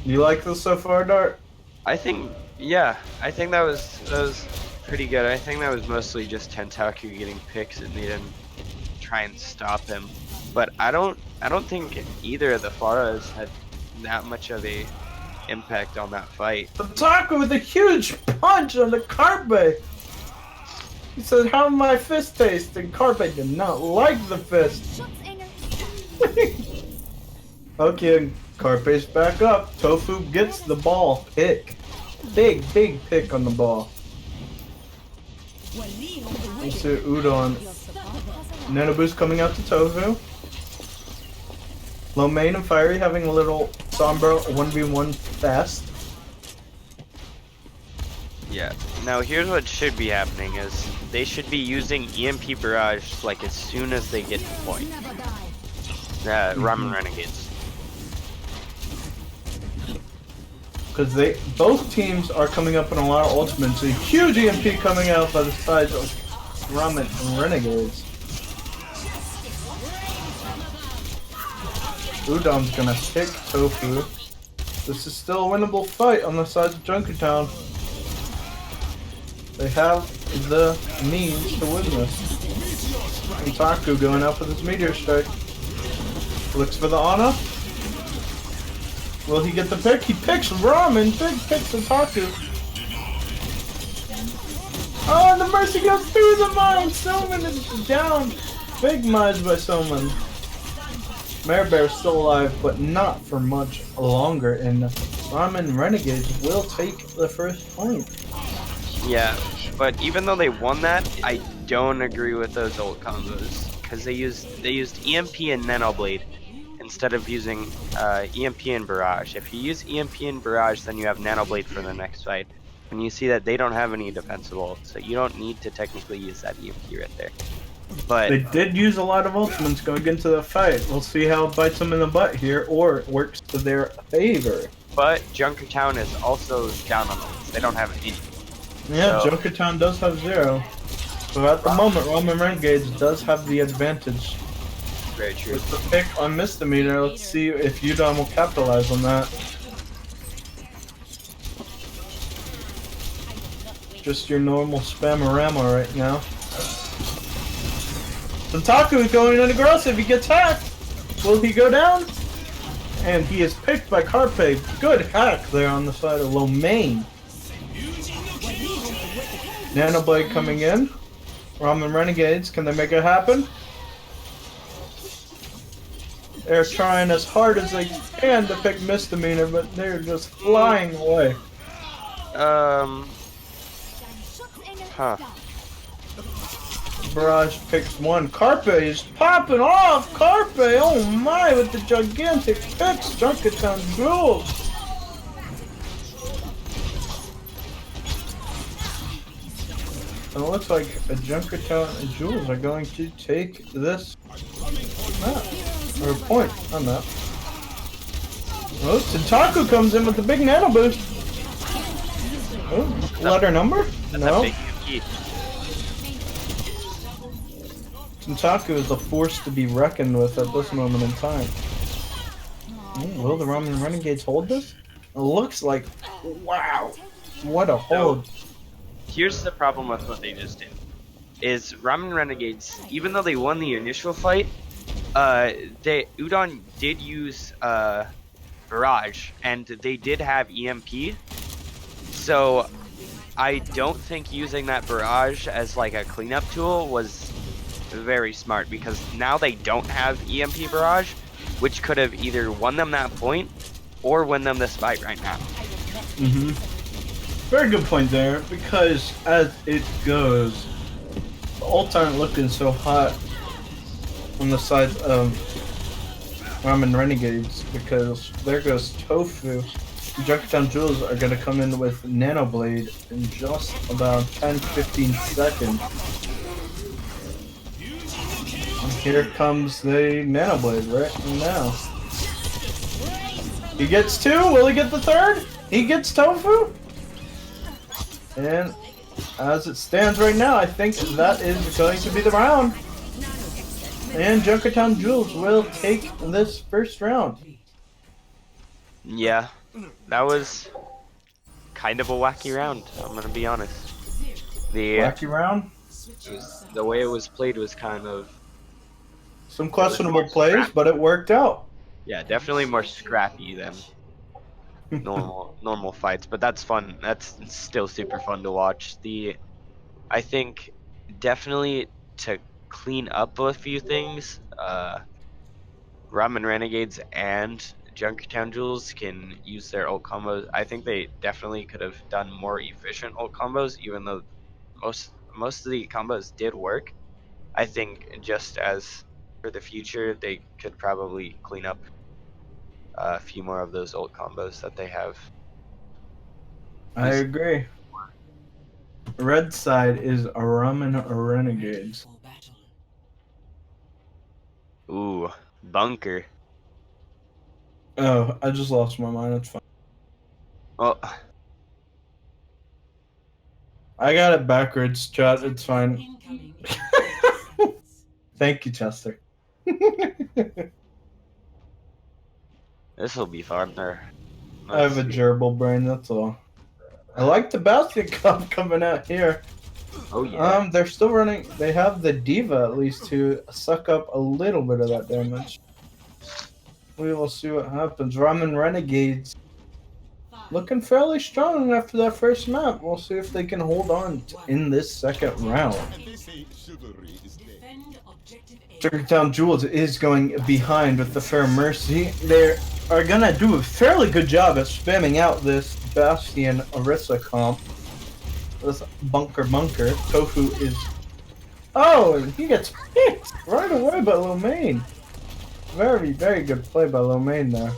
You like this so far, Dart? I think I think that was pretty good. I think that was mostly just Tentaku getting picks and they didn't try and stop him. But I don't think either of the Faras had that much of a impact on that fight. Taku with a huge punch on the Carpe. He said, "How my fist taste?" And Carpe did not like the fist. Okay, Carpe's back up. Tofu gets the ball. Pick. Big pick on the ball. Into Udon. Nano boost coming out to Tofu. Lomain and Fiery having a little Sombra 1v1 fast. Yeah. Now here's what should be happening is they should be using EMP Barrage like as soon as they get to point. Ramen Renegades. Because both teams are coming up in a lot of ultimates. A huge EMP coming out by the side of Ramen and Renegades. Udon's gonna pick Tofu. This is still a winnable fight on the side of Junkertown. They have the means to win this. And Taku going out with his Meteor Strike. Looks for the Ana. Will he get the pick? He picks Ramen. Big pick for Taku. Oh, and the Mercy goes through the mine. Soman is down. Big mize by Soman. Bear's still alive, but not for much longer, and Ramen Renegades will take the first point. Yeah, but even though they won that, I don't agree with those ult combos because they used EMP and Nanoblade instead of using EMP and Barrage. If you use EMP and Barrage, then you have Nanoblade for the next fight. And you see that they don't have any defensive ult, so you don't need to technically use that EMP right there. But they did use a lot of ultimates going into the fight. We'll see how it bites them in the butt here, or it works to their favor. But Junkertown is also down on ults. They don't have any. Yeah, So- Junkertown does have 0. So at the moment, Ramen Renegades does have the advantage. Very true. With the pick on Misdemeanor, let's see if Udon will capitalize on that. Just your normal spamorama right now. Taku is going in aggressive. He gets hacked. Will he go down? And he is picked by Carpe. Good hack there on the side of Lomain. Nanoblade coming in. Ramen Renegades, can they make it happen? They're trying as hard as they can to pick Misdemeanor, but they're just flying away. Huh. Barrage picks one. Carpe is popping off! Carpe, oh my, with the gigantic picks! Junkertown Jules! And it looks like a Junkertown and Jules are going to take this map. Or point on that. Oh, Tentaku comes in with the big nano boost. Oh, letter number? No. Tentaku is a force to be reckoned with at this moment in time. Will the Ramen Renegades hold this? It looks like, wow, what a hold. Here's the problem with what they just did. Is Ramen Renegades, even though they won the initial fight, Udon did use Barrage, and they did have EMP. So I don't think using that Barrage as like a cleanup tool was very smart, because now they don't have EMP Barrage, which could have either won them that point or win them this fight right now. Very good point there, because as it goes, the ult aren't looking so hot on the side of Ramen Renegades, because there goes Tofu. Junkertown Jewels are going to come in with Nano Blade in just about 10-15 seconds. And here comes the Nano Blade right now. He gets two. Will he get the third? He gets Tofu. And as it stands right now, I think that is going to be the round. And Junkertown Jewels will take this first round. Yeah, that was kind of a wacky round, I'm gonna be honest. The Wacky round? the way it was played was kind of... Some questionable plays, but it worked out. Yeah, definitely more scrappy than normal fights, but that's fun. That's still super fun to watch. I think definitely to clean up a few things, Ramen Renegades and Junkertown Jewels can use their ult combos. I think they definitely could have done more efficient ult combos, even though most of the combos did work. I think just as for the future, they could probably clean up a few more of those ult combos that they have. I agree. Red side is a Ramen Renegades. Ooh, bunker. Oh, I just lost my mind. It's fine. Oh, I got it backwards, chat. It's fine. Thank you, Chester. this will be fun. I have a gerbil brain, that's all. I like the basket cup coming out here. Oh yeah. They're still running. They have the Diva at least to suck up a little bit of that damage. We will see what happens. Ramen Renegades looking fairly strong after that first map. We'll see if they can hold on in this second round. Junkertown Jewels is going behind with the Fair Mercy. They are gonna do a fairly good job at spamming out this Bastion Orisa comp. This bunker. Tofu is... Oh, and he gets picked right away by Lomain. Very, very good play by Lomain there.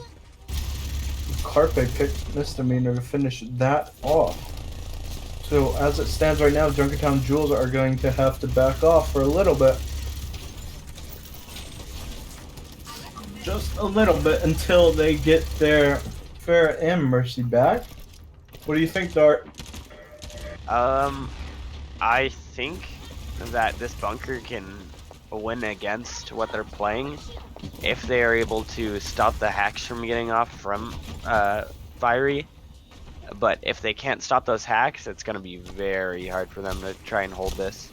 Carpe picked Misdemeanor to finish that off. So as it stands right now, Junkertown Jewels are going to have to back off for a little bit. Just a little bit until they get their Fair and Mercy back. What do you think, Dart? I think that this bunker can win against what they're playing if they are able to stop the hacks from getting off from Fiery. But if they can't stop those hacks, it's going to be very hard for them to try and hold this.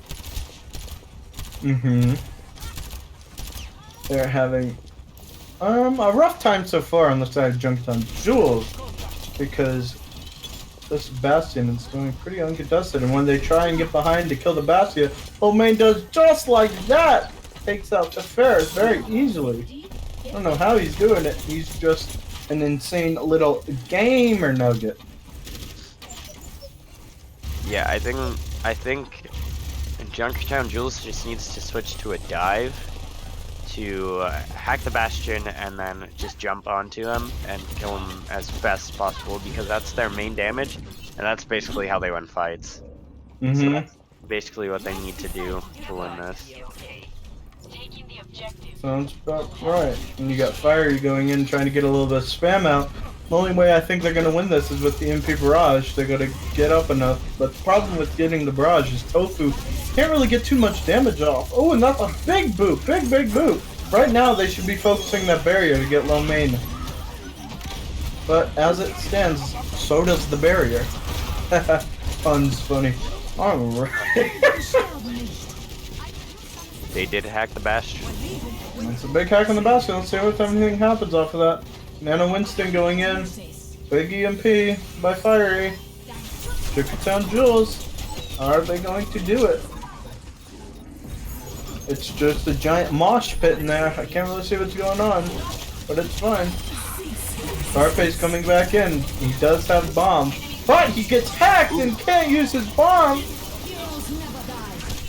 They're having a rough time so far on the side of Junkertown Jewels, because this Bastion is going pretty uncontested, and when they try and get behind to kill the Bastion, Lomain does just like that! Takes out the Ferris very easily. I don't know how he's doing it. He's just an insane little gamer nugget. Yeah, I think Junkertown Jewels just needs to switch to a dive to hack the Bastion and then just jump onto him and kill him as fast as possible, because that's their main damage, and that's basically how they win fights. So basically what they need to do to win this. Sounds about right. And you got Fiery going in trying to get a little bit of spam out. The only way I think they're going to win this is with the MP Barrage. They're going to get up enough. But the problem with getting the Barrage is Tofu can't really get too much damage off. Oh, and that's a big boop. Big boop. Right now, they should be focusing that barrier to get low main. But as it stands, so does the barrier. Fun's funny. Alright. They did hack the Bastion. It's a big hack on the basket. Let's see what anything happens off of that. Nano Winston going in. Big EMP by Fiery. Junkertown Jules. Are they going to do it? It's just a giant mosh pit in there. I can't really see what's going on, but it's fine. Scarface coming back in. He does have bomb, but he gets hacked and can't use his bomb.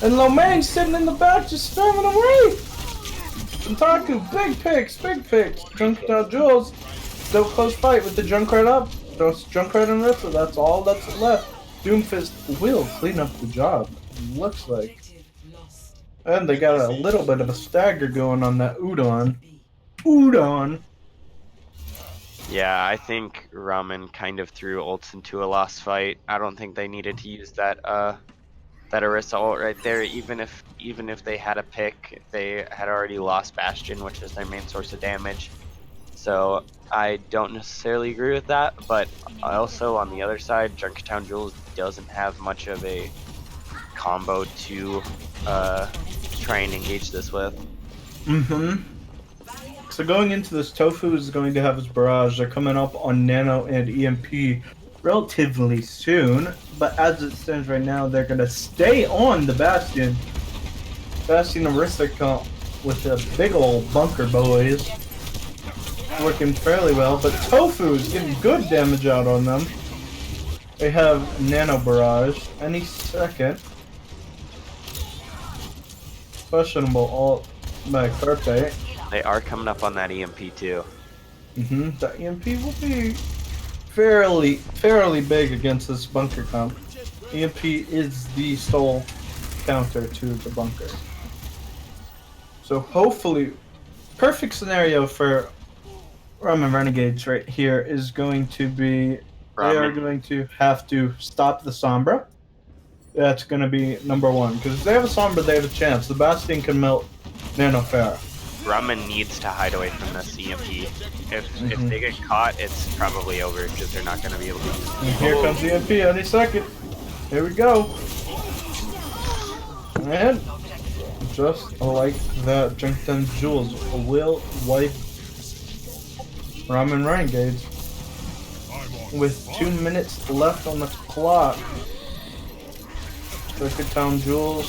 And Lomaine's sitting in the back just spamming away. Sentaku, big picks. Junkertown Jules, still close fight with the Junkrat up. Just Junkrat and Ripper, that's all that's left. Doomfist will clean up the job, looks like. And they got a little bit of a stagger going on that Udon. Yeah, I think Ramen kind of threw ults into a lost fight. I don't think they needed to use that Orisa ult right there. Even if they had a pick, they had already lost Bastion, which is their main source of damage. So I don't necessarily agree with that, but also on the other side, Junkertown Jules doesn't have much of a combo to try and engage this with. So going into this, Tofu is going to have his barrage. They're coming up on Nano and EMP relatively soon, but as it stands right now, they're going to stay on the Bastion. Bastion Orisa comp with a big old bunker, boys. Working fairly well, but Tofu is getting good damage out on them. They have Nano Barrage any second. Questionable ult by Carpe. They are coming up on that EMP too. The EMP will be fairly big against this bunker comp. EMP is the sole counter to the bunker. So hopefully, perfect scenario for Ramen Renegades right here is going to be they are going to have to stop the Sombra. That's going to be number one, because if they have a Sombra, they have a chance. The Bastion can melt Nano Farah. Ramen needs to hide away from this EMP. If they get caught, it's probably over because they're not going to be able to use it. And here comes EMP any second. Here we go. And just like that, Junkertown Jules will wipe Ramen Renegades with 2 minutes left on the clock. Junkertown Jules.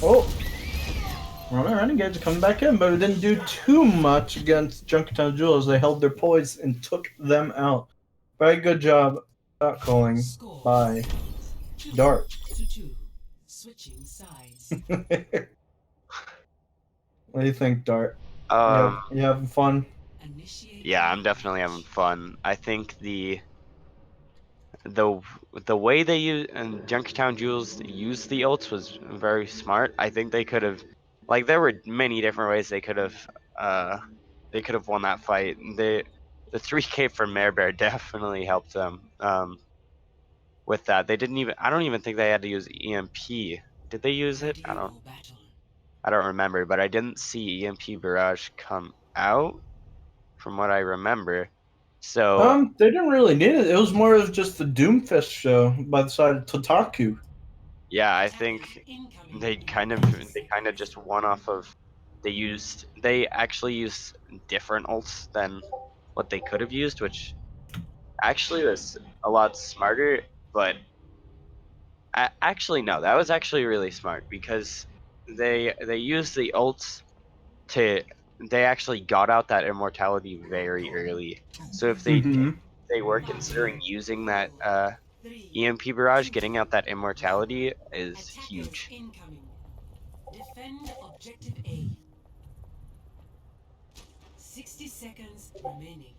Oh! Ramen Renegades are coming back in, but it didn't do too much against Junkertown Jules. They held their poise and took them out. Very good job shot calling by Dart. Switching sides. What do you think, Dart? You having fun? Yeah, I'm definitely having fun. I think the way they use and Junkertown Jules used the ults was very smart. I think they could have, like, there were many different ways they could have won that fight. The 3K from Mare Bear definitely helped them with that. They didn't even, I don't even think they had to use EMP. Did they use it? I don't remember, but I didn't see EMP Barrage come out from what I remember. So They didn't really need it. It was more of just the Doomfist show by the side of Totaku. yeah, I think they kind of just won off of they actually used different ults than what they could have used, which actually was a lot smarter. But actually no, that was actually really smart because they used the ults they actually got out that immortality very early. So if they were considering using that EMP barrage, getting out that immortality is huge. Defend objective A. 60 seconds remaining.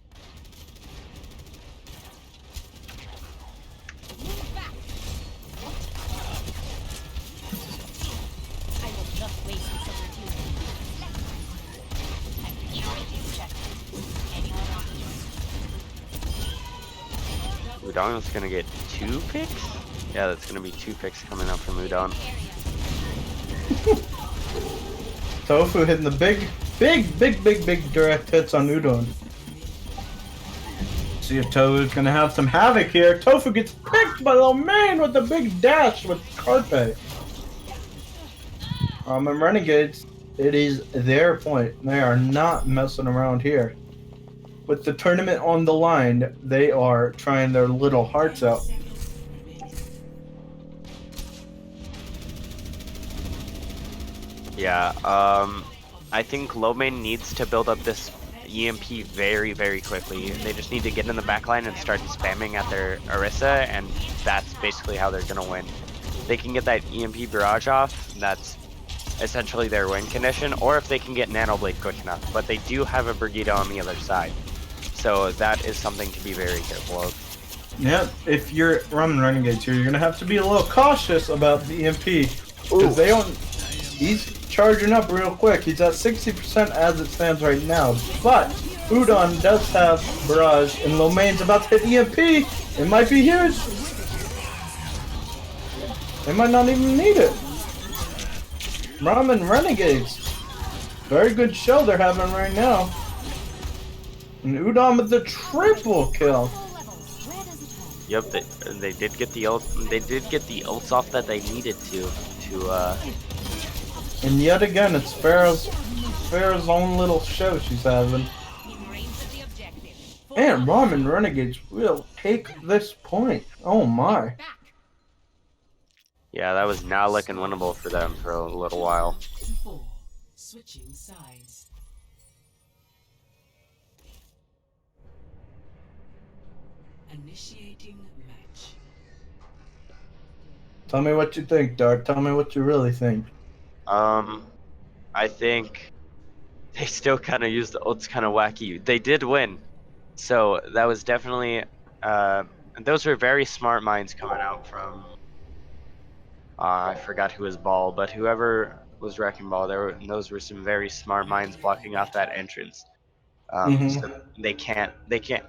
Udon is gonna get 2 picks? Yeah, that's gonna be 2 picks coming up from Udon. Tofu hitting the big direct hits on Udon. See if Tofu's gonna have some havoc here. Tofu gets picked by Lomain with the big dash with Carpe. And Renegades, it is their point. They are not messing around here. With the tournament on the line, they are trying their little hearts out. Yeah, I think Lomain needs to build up this EMP very quickly. They just need to get in the backline and start spamming at their Orisa, and that's basically how they're gonna win. They can get that EMP barrage off, that's essentially their win condition, or if they can get Nano Blade quick enough. But they do have a Brigida on the other side, so that is something to be very careful of. Yeah, if you're Ramen Renegades here, you're gonna have to be a little cautious about the EMP. Because they don't. He's charging up real quick. He's at 60% as it stands right now. But Udon does have Barrage, and Lomain's about to hit EMP. It might be huge. They might not even need it. Ramen Renegades. Very good show they're having right now. And Udon with the triple kill. Yep, they did get the ult. They did get the ults off that they needed to. And yet again, it's Farrah's own little show she's having. And Ramen Renegades will take this point. Oh my. Yeah, that was not looking winnable for them for a little while. 4. Switching sides. Initiating match. Tell me what you think, Dark. Tell me what you really think. I think they still kind of used the ults kind of wacky. They did win, so that was definitely those were very smart minds coming out from I forgot who was Ball, but whoever was Wrecking Ball, those were some very smart minds blocking off that entrance. So they can't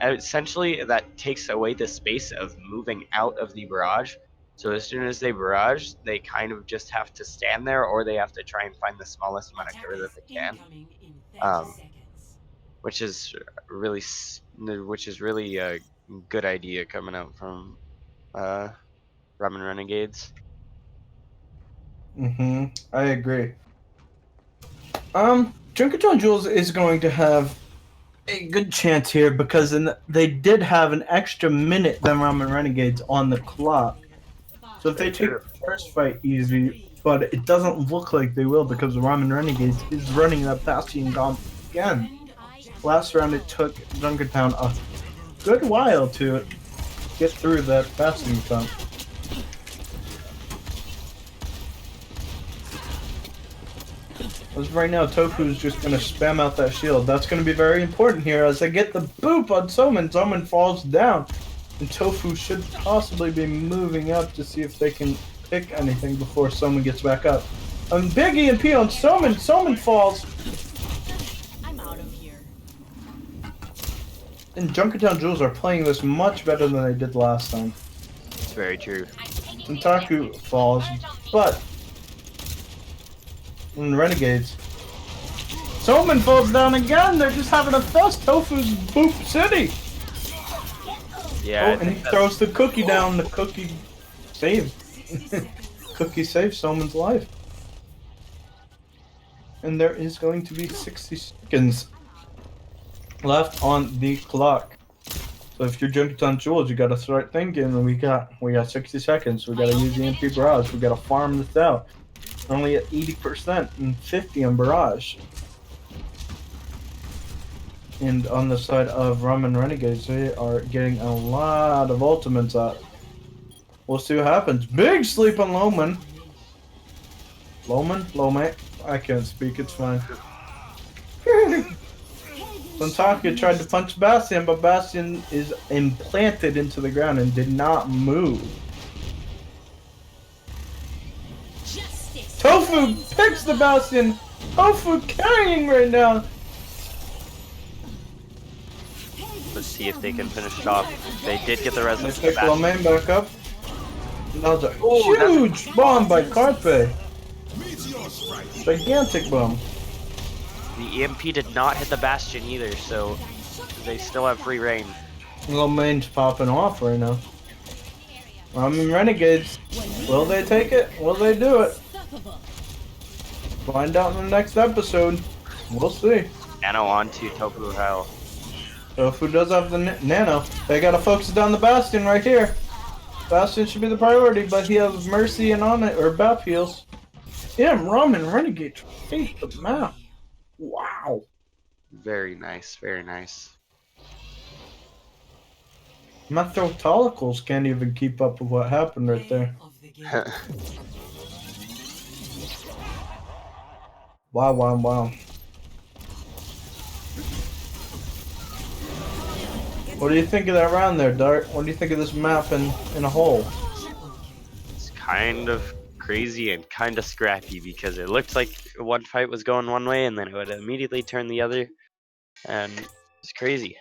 essentially that takes away the space of moving out of the barrage. So as soon as they barrage, they kind of just have to stand there, or they have to try and find the smallest amount of cover that they can, which is really a good idea coming out from Ramen Renegades. I agree. Junkertown Jules is going to have a good chance here because they did have an extra minute than Ramen Renegades on the clock. So if they take the first fight easy, but it doesn't look like they will because Ramen Renegades is running that Bastion Gauntlet again. Last round it took Junkertown a good while to get through that Bastion Gauntlet. As right now, Tofu's just going to spam out that shield. That's going to be very important here as they get the boop on Soman. Soman falls down. And Tofu should possibly be moving up to see if they can pick anything before Soman gets back up. Big EMP on Soman. Soman falls. I'm out of here. And Junkertown Jules are playing this much better than they did last time. It's very true. Taku falls, but and Renegades. Soman falls down again. They're just having a fest. Tofu's boop city. Yeah. Oh, and he throws the cookie down. The cookie saved. Cookie saved Soman's life. And there is going to be 60 seconds left on the clock. So if you're Junkertown Jules, you gotta start thinking. We got 60 seconds. We gotta use the EMP barrage. We gotta farm this out. Only at 80% and 50 on barrage. And on the side of Ramen Renegades, they are getting a lot of ultimates out. We'll see what happens. Big sleep on Loman. Loman? I can't speak, it's fine. Santaku tried to punch Bastion, but Bastion is implanted into the ground and did not move. Tofu picks the Bastion! Tofu carrying right now! Let's see if they can finish it off. They did get the They residence pick back. Romain back up. That was a Oh, that's a huge bomb by Carpe. Gigantic bomb. The EMP did not hit the Bastion either, so they still have free reign. Romain's popping off right now. Ramen Renegades. Will they take it? Will they do it? Find out in the next episode. We'll see. Nano onto Tofu Hell. Tofu does have the nano. They gotta focus down the Bastion right here. Bastion should be the priority, but he has Mercy and on it, or Bap heals. Yeah, Ramen Renegade take the map. Wow. Very nice, very nice. My throtalicals can't even keep up with what happened right there. Of the game. Wow, wow, wow. What do you think of that round there, Dart? What do you think of this map in a whole? It's kind of crazy and kind of scrappy because it looked like one fight was going one way and then it would immediately turn the other. And it's crazy.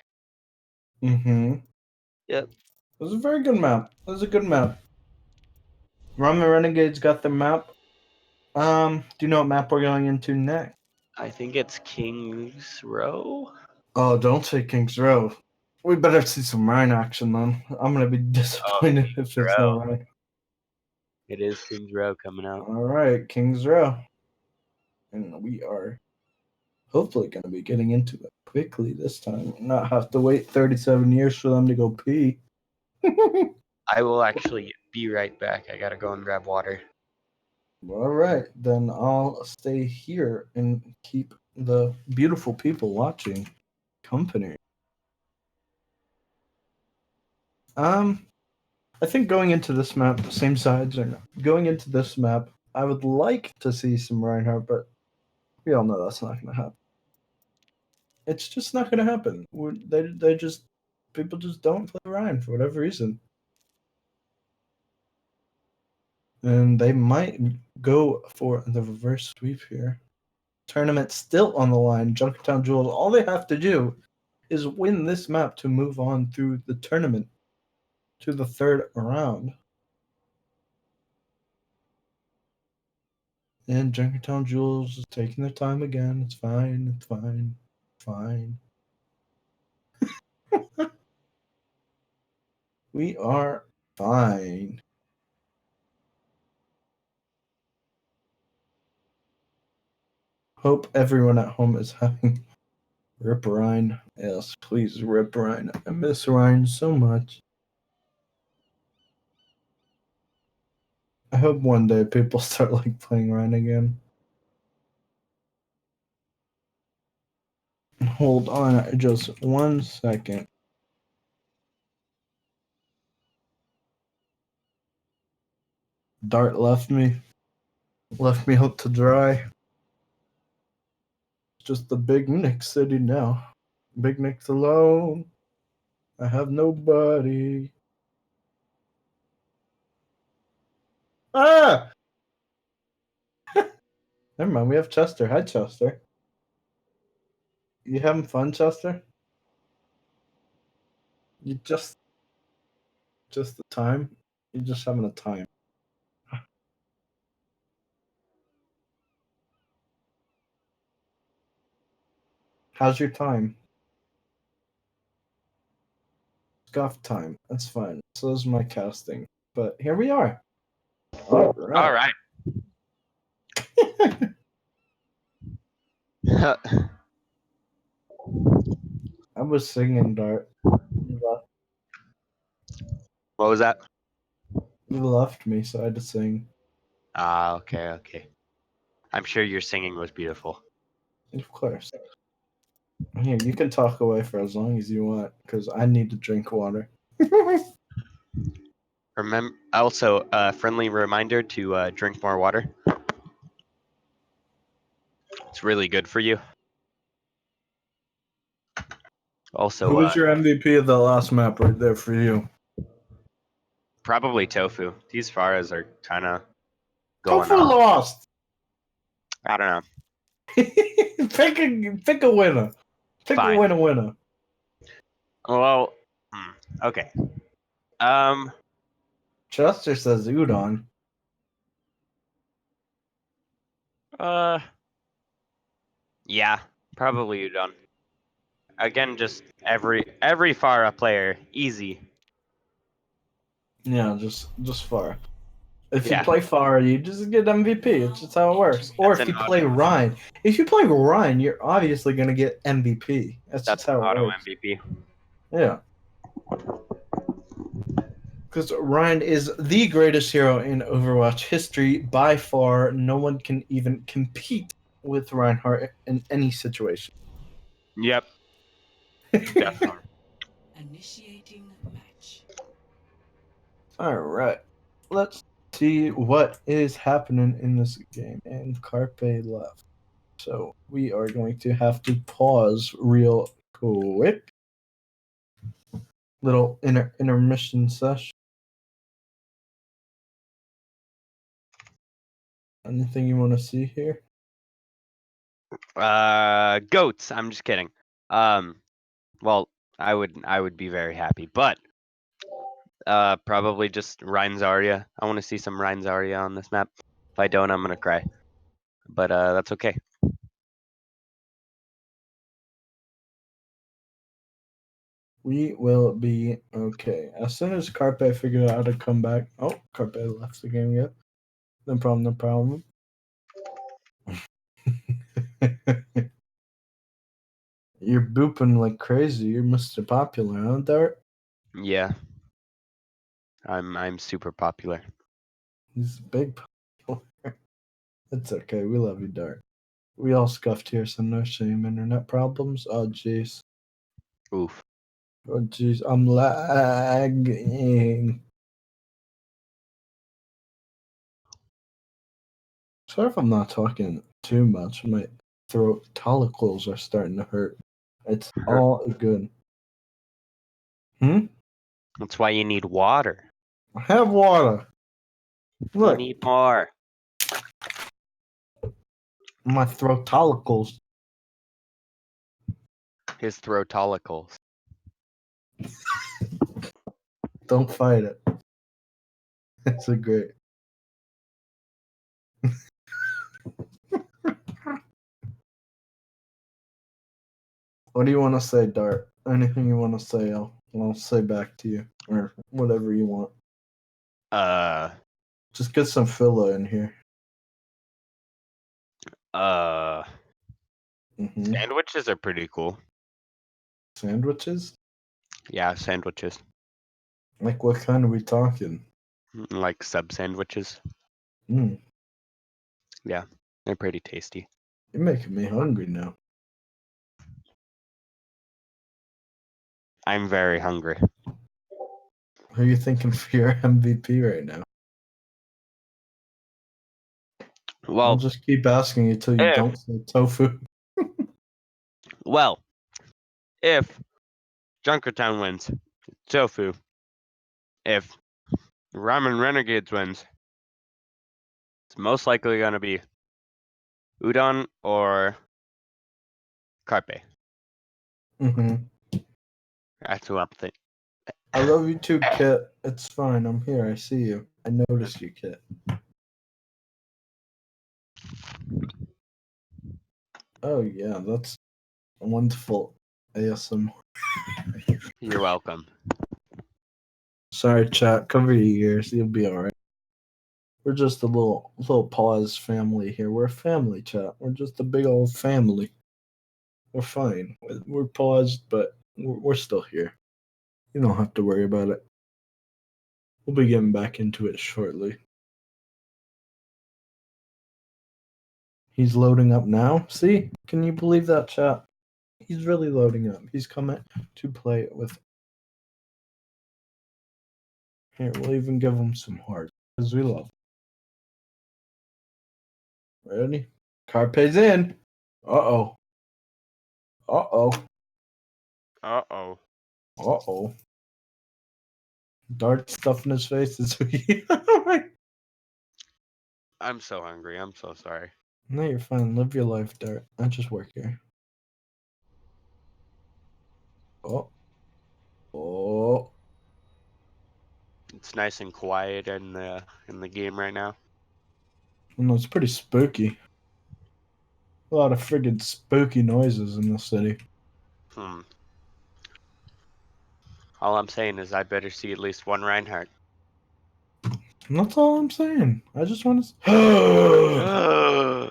Mm-hmm. Yep. It was a very good map. It was a good map. Ramen Renegades got the map. Do you know what map we're going into next? I think it's King's Row. Oh, don't say King's Row. We better see some Rhine action then. I'm gonna be disappointed if there's no Row. Rhine. It is King's Row coming out. Alright, King's Row. And we are hopefully gonna be getting into it quickly this time. Not have to wait 37 years for them to go pee. I will actually be right back. I gotta go and grab water. Alright, then I'll stay here and keep the beautiful people watching company. I think going into this map, same sides or no. Going into this map, I would like to see some Reinhardt, but we all know that's not going to happen. It's just not going to happen. They just people just don't play Ryan for whatever reason, and they might go for the reverse sweep here. Tournament still on the line. Junkertown Jewels. All they have to do is win this map to move on through the tournament to the third round. And Junkertown Jewels is taking their time again. It's fine. It's fine. Fine. We are fine. Hope everyone at home is having Rip Ryan. Yes, please Rip Ryan. I miss Ryan so much. I hope one day people start like playing Ryan again. Hold on just 1 second. Dart left me out to dry. Just the Big Nick City now. Big Nick's alone. I have nobody. Ah! Never mind, we have Chester. Hi, Chester. You having fun, Chester? You just the time? You're just having a time. How's your time? Scuff time. That's fine. So is my casting. But here we are. All right. I was singing, Dart. You What was that? left me, so I had to sing. Ah, okay, okay. I'm sure your singing was beautiful. Of course. Here, you can talk away for as long as you want, because I need to drink water. Remember, also, friendly reminder to drink more water. It's really good for you. Also, Who was your MVP of the last map right there for you? probably Tofu. These Faras are kind of going Tofu off. lost. I don't know. Pick a winner. Pick Fine. a winner. Well, okay. Um, Chester says udon. uh, yeah, probably Udon. Again, just every Pharah player, easy. Yeah, just far. If you Yeah. play far, you just get MVP. It's just how it works. Or That's if an you play auto. Rhine, if you play Rhine, you're obviously gonna get MVP. That's That's just an how it auto works. MVP. Yeah. Because Ryan is the greatest hero in Overwatch history by far. No one can even compete with Reinhardt in any situation. Yep, definitely. Initiating match. All right, let's see what is happening in this game. And Carpe left, so we are going to have to pause real quick. Little intermission session. Anything you want to see here? Goats. I'm just kidding. Well, I would be very happy, but probably just Ryan Zarya. I want to see some Ryan Zarya on this map. If I don't, I'm gonna cry. But that's okay. We will be okay. As soon as Carpe figured out how to come back. Oh, Carpe left the game yet. No problem, no problem. You're booping like crazy. You're Mr. Popular, huh, Dart? Yeah, I'm super popular. He's big popular. It's okay. We love you, Dart. We all scuffed here, so no shame. Internet problems? Oh, jeez. Oof. Oh, jeez. I'm lagging. Sorry if I'm not talking too much. My throat follicles are starting to hurt. It's all good. That's why you need water. Have water. You Look, need more. my throat follicles. His throatolicals. Don't fight it. It's a great. What do you want to say, Dart? Anything you want to say, I'll say back to you, or whatever you want. Uh, Just get some filler in here. uh, Hmm. Sandwiches are pretty cool. Sandwiches? Yeah, sandwiches. Like what kind are we talking? Like sub sandwiches. Mm, Yeah, they're pretty tasty. you're making me hungry now. I'm very hungry. Who are you thinking for your MVP right now? I'll Well, just keep asking you till you if don't say tofu. well, if Junkertown wins, tofu. If Ramen Renegades wins, it's most likely gonna be udon or carpe. Hmm. That's who I'm thinking. I love you too, Kit. It's fine. I'm here. I see you. I noticed you, Kit. Oh yeah, that's wonderful ASMR. You're welcome. Sorry, chat. Cover your ears. You'll be all right. We're just a little pause family here. We're a family, chat. We're just a big old family. We're fine. We're paused, but we're still here. You don't have to worry about it. We'll be getting back into it shortly. He's loading up now. See? Can you believe that, chat? He's really loading up. He's coming to play with. Here, we'll even give him some hearts because we love him. Ready? Carpe's in. Uh-oh. Uh-oh. Uh-oh. Uh-oh. Dart stuff in his face is I'm so hungry. I'm so sorry. No, you're fine. Live your life, Dart. I just work here. Oh. It's nice and quiet in the game right now. No, it's pretty spooky. A lot of friggin' spooky noises in the city. Hmm. All I'm saying is I better see at least one Reinhardt. And that's all I'm saying. I just want to.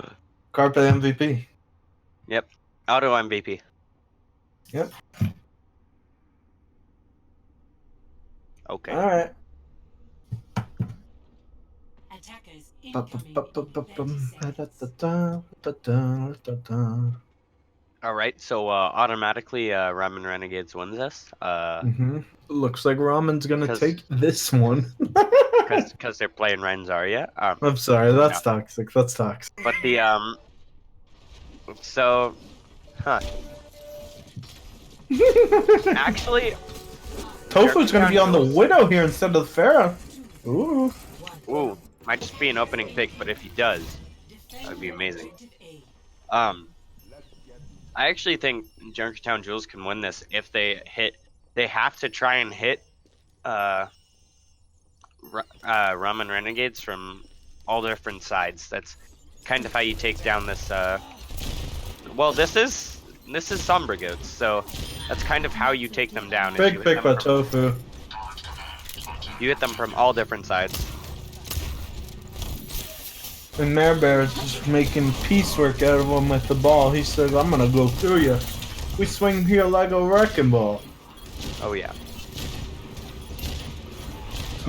Yep. Carpe MVP. Auto MVP. Yep. Okay. All right. Attackers incoming in 30 seconds. All right. So automatically, Ramen Renegades wins this. Looks like Ramen's gonna 'Cause- take this one. Because they're playing Rein Zarya. I'm sorry, that's No. toxic. That's toxic. But the so, actually, Tofu's gonna be on the Widow here instead of the Pharah. Ooh. ooh, might just be an opening pick, but if he does, that'd be amazing. I actually think Junkertown Jules can win this if they hit. They have to try and hit Ramen Renegades from all different sides. That's kind of how you take down this. Well, this is Sombra Goats, so that's kind of how you take them down. Big pick by Tofu. You hit them from all different sides. And Mare Bear is just making piecework out of him with the ball. He says, I'm gonna go through you. We swing here like a wrecking ball. Oh yeah.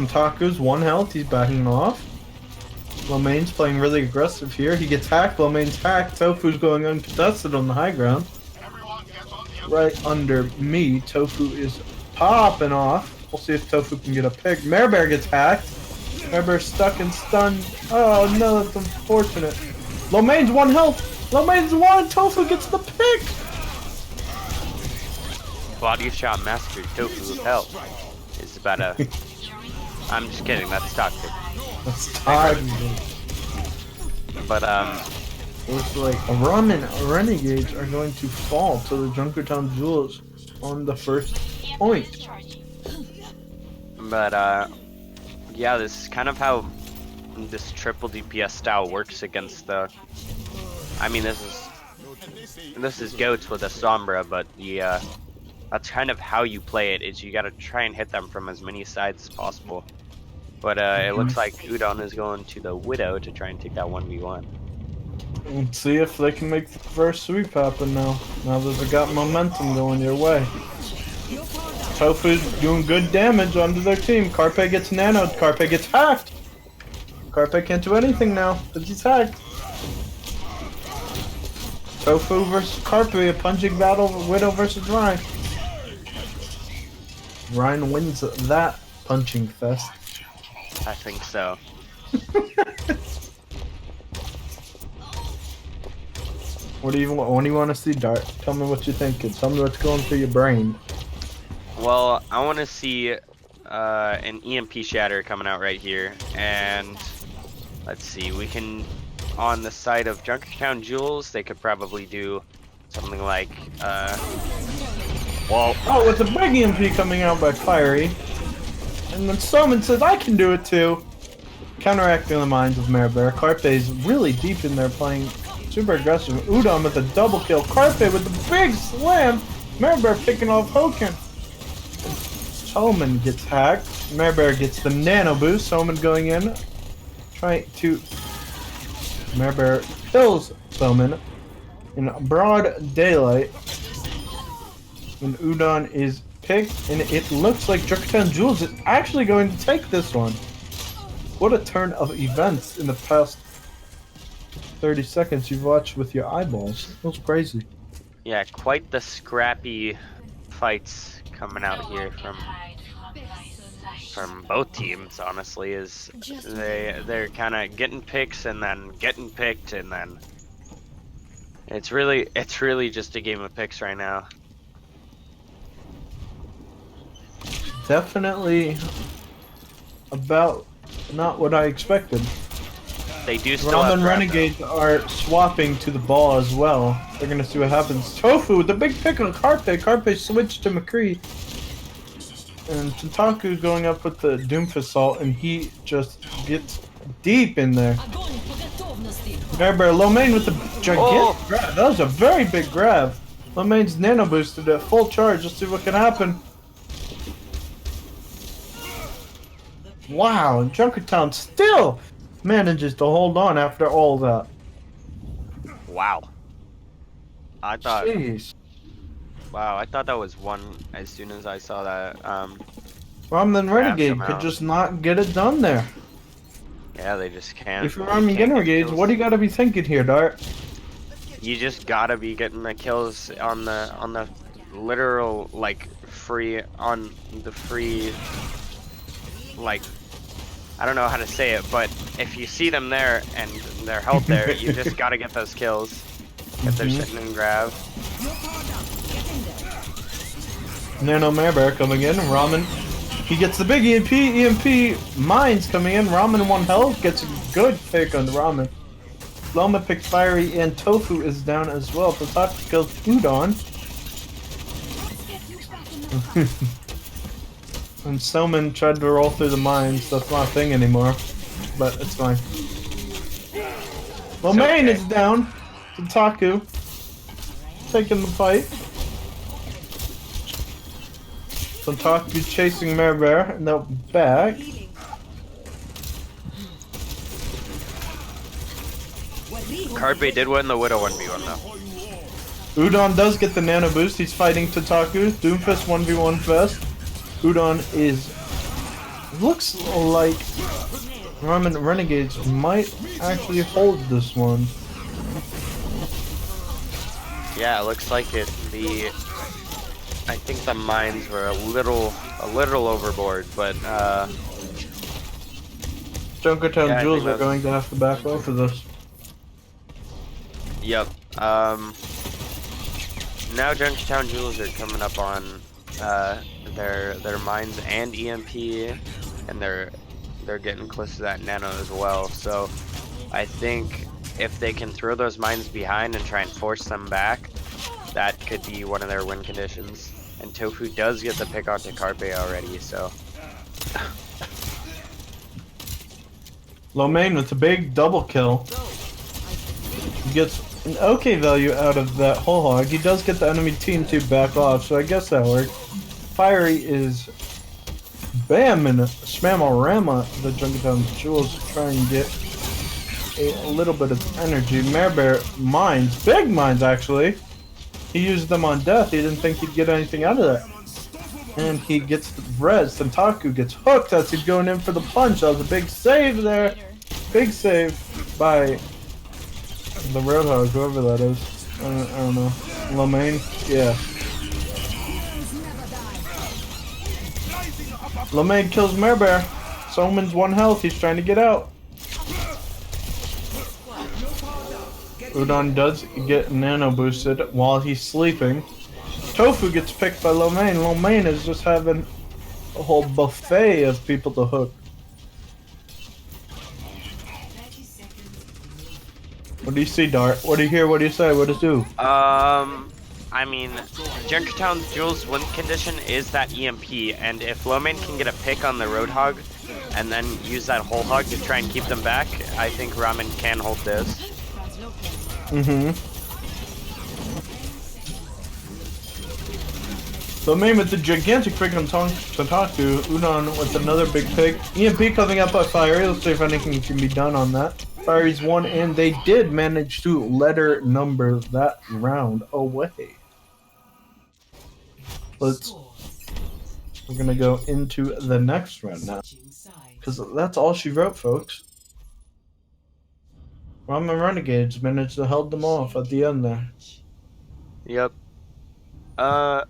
Taku's 1 health, he's backing off. Lomaine's playing really aggressive here. He gets hacked, Lomaine's hacked. Tofu's going uncontested on the high ground. Right under me, Tofu is popping off. We'll see if Tofu can get a pick. Mare Bear gets hacked. Mare Bear's stuck and stunned. Oh no, that's unfortunate. Lomaine's 1 health. Lomaine's 1. Tofu gets the pick. Body shot master Tofu of hell is about a. I'm just kidding. That's toxic. That's toxic. But Looks like Ramen Renegades are going to fall to the Junkertown Jewels on the first point. But yeah, this is kind of how this triple DPS style works against the. I mean, this is goats with a Sombra, but the that's kind of how you play it. Is you gotta try and hit them from as many sides as possible. But it looks like Udon is going to the Widow to try and take that 1v1. Let's see if they can make the first sweep happen now. Now that they got momentum going your way. Tofu's doing good damage onto their team. Carpe gets nanoed. Carpe gets hacked. Carpe can't do anything now because he's hacked. Tofu versus Carpe, a punching battle, Widow versus Ryan. Ryan wins that punching fest. I think so. What do you want to see, Dart? Tell me what you think. Tell me what's going through your brain. Well, I want to see an EMP shatter coming out right here, and let's see. We can on the side of Junkertown Jewels, they could probably do something like well. Oh, with a big EMP coming out by Fiery. And then Soman says, I can do it too. Counteracting the minds of Mare Bear. Carpe's really deep in there playing super aggressive. Udon with a double kill. Carpe with the big slam. Mare Bear picking off Hoken. Soman gets hacked. Mare Bear gets the nano boost. Soman going in. Trying to... Mare Bear kills Soman in broad daylight. And Udon is picked, and it looks like Junkertown Jules is actually going to take this one. What a turn of events in the past 30 seconds you've watched with your eyeballs. It was crazy. Yeah, quite the scrappy fights coming out here from both teams. Honestly, is they're kind of getting picks and then getting picked, and then it's really just a game of picks right now. Definitely about not what I expected. They do still have Ramen Renegades are swapping to the ball as well. They're gonna see what happens. Tofu with the big pick on Carpe. Carpe switched to McCree. And Tentaku going up with the Doomfist ult, and he just gets deep in there. Огонь по готовности. Bear Lomain with the gigantic Oh! grab. That was a very big grab. Lomain's nano boosted at full charge. Let's see what can happen. Wow, and Junkertown still manages to hold on after all that. Wow. I thought. Jeez. Wow, I thought that was one as soon as I saw that. Ramen Renegade come could out. just not get it done there. Yeah, they just can't. If you're they Ramen can't get Renegades, kills. what do you gotta be thinking here, Dart? You just gotta be getting the kills on the literal like free like I don't know how to say it, but if you see them there and they're held there, you just gotta get those kills if they're sitting in grab. Nano Bear coming in. Ramen, he gets the big EMP. EMP mines coming in. Ramen 1 health gets a good pick on Ramen. Loma picks Fiery and Tofu is down as well. Tataku kills Udon. And Selman tried to roll through the mines. That's not a thing anymore, but it's fine. Lomain is down. Tataku taking the fight. Tataku chasing Bear and they're back. Carpe did win the Widow 1v1 though. Udon does get the nano boost. He's fighting Tataku. Doomfist 1v1 fest. Udon is... looks like Ramen Renegades might actually hold this one. Yeah, it looks like it. I think the mines were a little overboard, but Junkertown Yeah, I Jules think are going to have to back off of this. yep. Now Junkertown Jewels are coming up on their mines and EMP, and they're getting close to that nano as well. So I think if they can throw those mines behind and try and force them back, that could be one of their win conditions. And Tofu does get the pick onto Carpe already, so Lomain with a big double kill. He gets an okay value out of that whole hog. He does get the enemy team to back off, so I guess that worked. Fiery is bam and Smamorama. The Junkertown Jewels to try and get a little bit of energy. Bear mines, big mines actually. He used them on death. He didn't think he'd get anything out of that. And he gets the res. Tentaku gets hooked as he's going in for the punch. That was a big save there. Big save by the Roadhog, whoever that is. I don't know. Lomain? Yeah. Lomain kills Bear. Soman's 1 health. He's trying to get out. Udon does get nano boosted while he's sleeping. Tofu gets picked by Lomain. Lomain is just having a whole buffet of people to hook. What do you see, Dart? What do you hear? What do you say? What does it do? I mean, Junkertown Jules' win condition is that EMP, and if Lomain can get a pick on the Roadhog and then use that whole hog to try and keep them back, I think Ramen can hold this. Lomain with the gigantic pick on Tataku. Udon with another big pick. EMP coming up by Fiery. Let's see if anything can be done on that. Fiery's 1, and they did manage to letter number that round away. We're gonna go into the next round now, because that's all she wrote, folks. Ramen Renegades managed to hold them off at the end there. Yep. I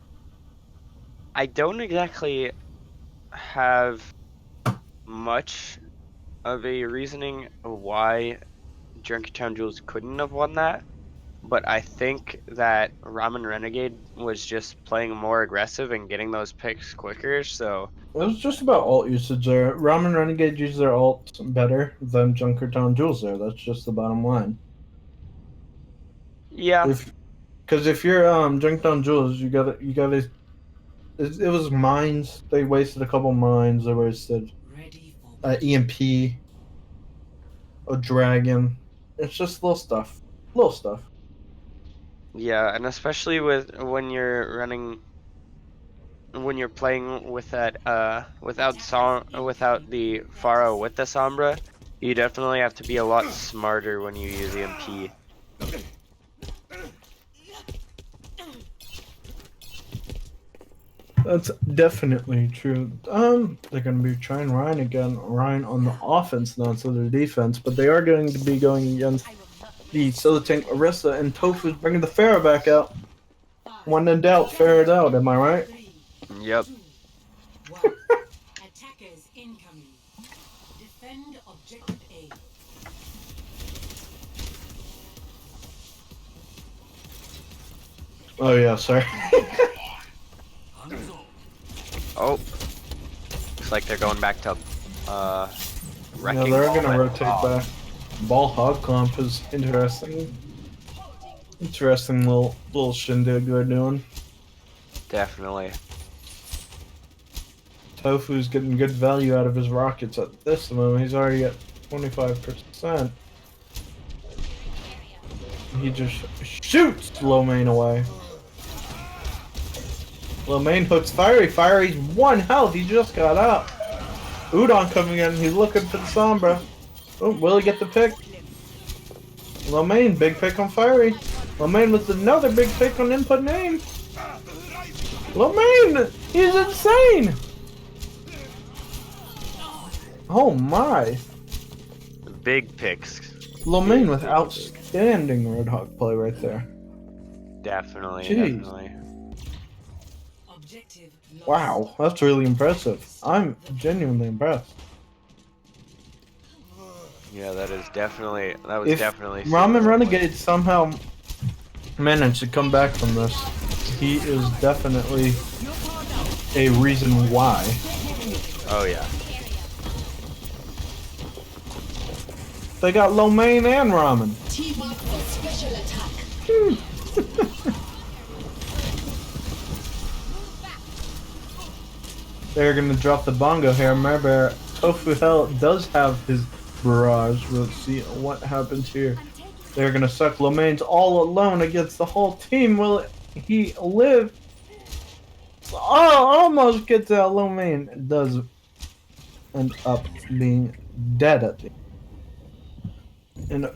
don't exactly have much of a reasoning of why Junkertown Jules couldn't have won that, but I think that Ramen Renegade was just playing more aggressive and getting those picks quicker, so... It was just about ult usage there. Ramen Renegade used their ult better than Junkertown Jules there. That's just the bottom line. Yeah. Because if you're Junkertown Jules, you gotta It was mines. They wasted a couple mines. They wasted Ready for EMP, a dragon. It's just little stuff. Little stuff. Yeah, and especially with when you're playing with that without the Pharah with the Sombra, you definitely have to be a lot smarter when you use EMP. That's definitely true. They're going to be trying Ryan again. Ryan on the offense, not so the defense, but they are going to be going against the Solo Tank Orisa, and Tofu's bringing the Pharah back out. When in doubt, Pharah it out. Am I right? 3, Yep. 2, 1. Attackers incoming. Defend objective A. Oh yeah, sorry. Oh, looks like they're going back to Yeah, wrecking they're ball gonna and rotate hog. back. Ball hog comp is interesting. Interesting little shindig they're doing. Definitely. Tofu's getting good value out of his rockets at this moment. He's already at 25%. He just shoots Lo Mein away. Lo Mein hooks Fiery. Fiery's 1 health. He just got up. Udon coming in. He's looking for the Sombra. Oh, will he get the pick? Lo Mein, big pick on Fiery. Lo Mein with another big pick on input name. Lo Mein! He's insane! Oh my. Big picks. Lo Mein with outstanding Roadhog play right there. Definitely. Jeez. Definitely. Objective lost. Wow, that's really impressive. I'm genuinely impressed. Yeah, that was definitely If super Ramen well Renegade played. somehow managed to come back from this, he is definitely a reason why. Oh yeah. They got Lo Mein and Ramen. Team up for special attack. They're gonna drop the bongo here. Remember, Tofu Hell does have his barrage. We'll see what happens here. They're gonna suck Lo Mein's all alone against the whole team. Will he live? Oh, almost gets out. Lo Mein does end up being dead at the end. And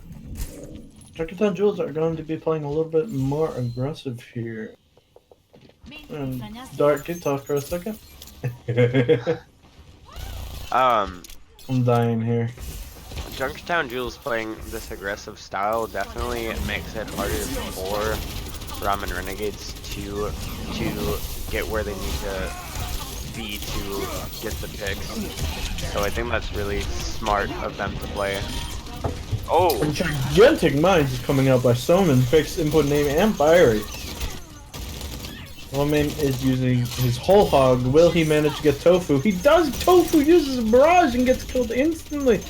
Junkertown Jewels are going to be playing a little bit more aggressive here. And Dark, can you talk for a second? I'm dying here. Junkertown Jules playing this aggressive style definitely makes it harder for Ramen Renegades to get where they need to be to get the picks. So I think that's really smart of them to play. Oh, And Gigantic Minds is coming out by Soman, picks input name and Fiery. Lo Mein is using his whole hog. Will he manage to get Tofu? He does! Tofu uses a barrage and gets killed instantly.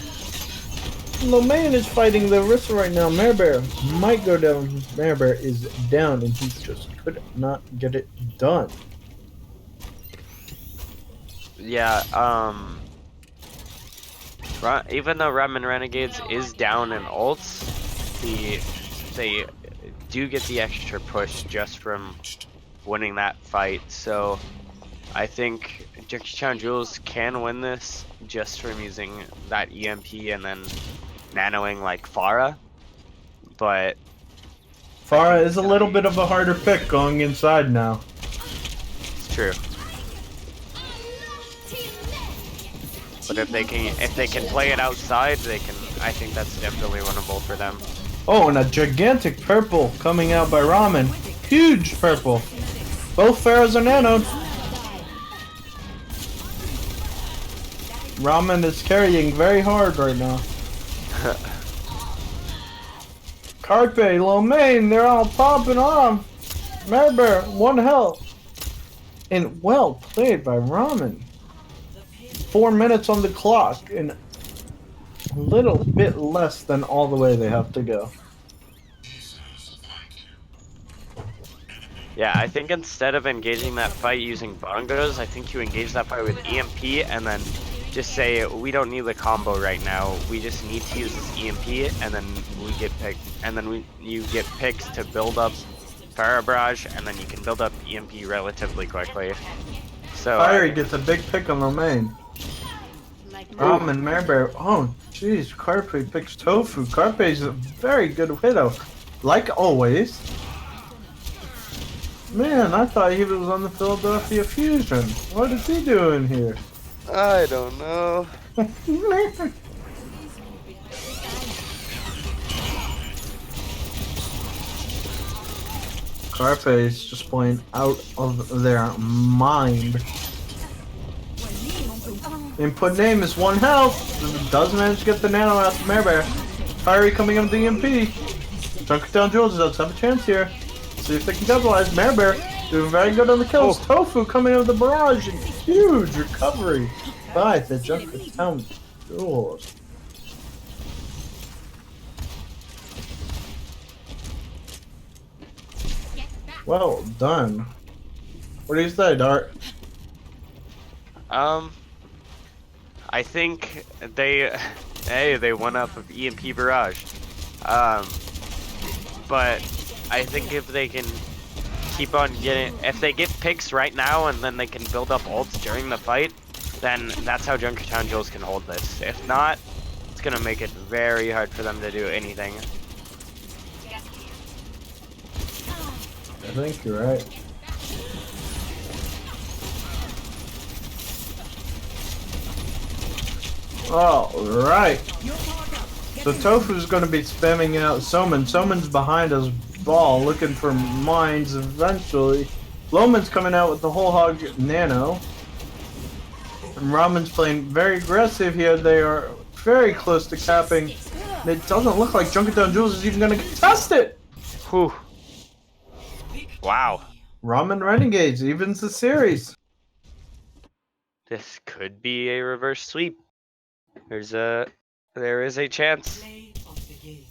Lo Mein is fighting the Orisa right now. Marebear might go down. Marebear is down and he just could not get it done. yeah, even though Ramen Renegades is down in ults, they do get the extra push just from winning that fight. So I think Junkertown Jules can win this just from using that EMP and then nanoing like Pharah. But Farah is a little bit of a harder pick going inside now. it's true. But if they can play it outside, they can. I think that's definitely winnable for them. Oh, and a gigantic purple coming out by Ramen. Huge purple. Both Pharaohs are nanoed. Ramen is carrying very hard right now. Carpe, Lo Mein, they're all popping off. Marebear, 1 health. And well played by Ramen. 4 minutes on the clock and a little bit less than all the way they have to go. Yeah, I think instead of engaging that fight using bongos, I think you engage that fight with EMP and then just say we don't need the combo right now. We just need to use this EMP, and then we get picked, and then you get picked to build up Fire Barrage, and then you can build up EMP relatively quickly. So Fiery gets a big pick on Romain. Ramen, Marbear. Oh, jeez. Carpe picks Tofu. Carpe's a very good widow. Like always. Man, I thought he was on the Philadelphia Fusion. What is he doing here? I don't know. Carpe is just playing out of their mind. Input name is 1 health. Does manage to get the nano out to Marebear. Fiery coming up with the EMP. Junkertown Jules does have a chance here. See if they can capitalize. Marebear doing very good on the kills. Tofu coming out of the barrage. Huge recovery by the Junkertown Jules. Well done. What do you say, Dart? I think they won up of EMP Barrage. But I think if they can keep on if they get picks right now and then they can build up ults during the fight, then that's how Junkertown Jules can hold this. If not, it's gonna make it very hard for them to do anything. I think you're right. Alright. So Tofu's going to be spamming out Soman. Soman's behind his ball looking for mines eventually. Loman's coming out with the whole hog nano. And Ramen's playing very aggressive here. They are very close to capping. It doesn't look like Junkertown Jules is even going to contest it. Whew. Wow. Ramen Renegades evens the series. This could be a reverse sweep. There is a chance. Play of the game.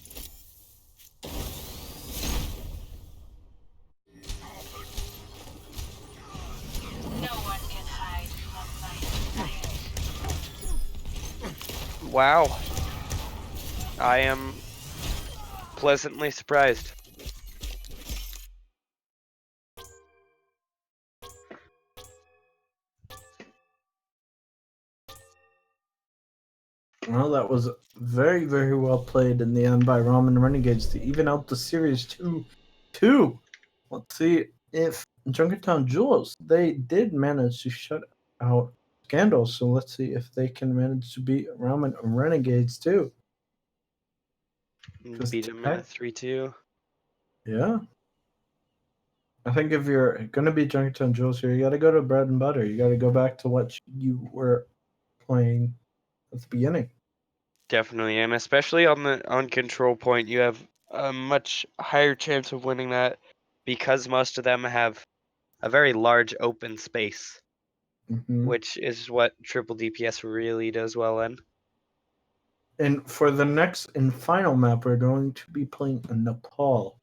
No one can hide from my sight. Wow. I am pleasantly surprised. Well, that was very, very well played in the end by Ramen Renegades to even out the series 2-2. Let's see if Junkertown Jules, they did manage to shut out Scandal, so let's see if they can manage to beat Ramen Renegades too. Just Beat him in a 3-2. Yeah. I think if you're going to beat Junkertown Jules here, you got to go to bread and butter. You got to go back to what you were playing at the beginning. Definitely, and especially on control point, you have a much higher chance of winning that because most of them have a very large open space, which is what triple DPS really does well in. And for the next and final map, we're going to be playing Nepal.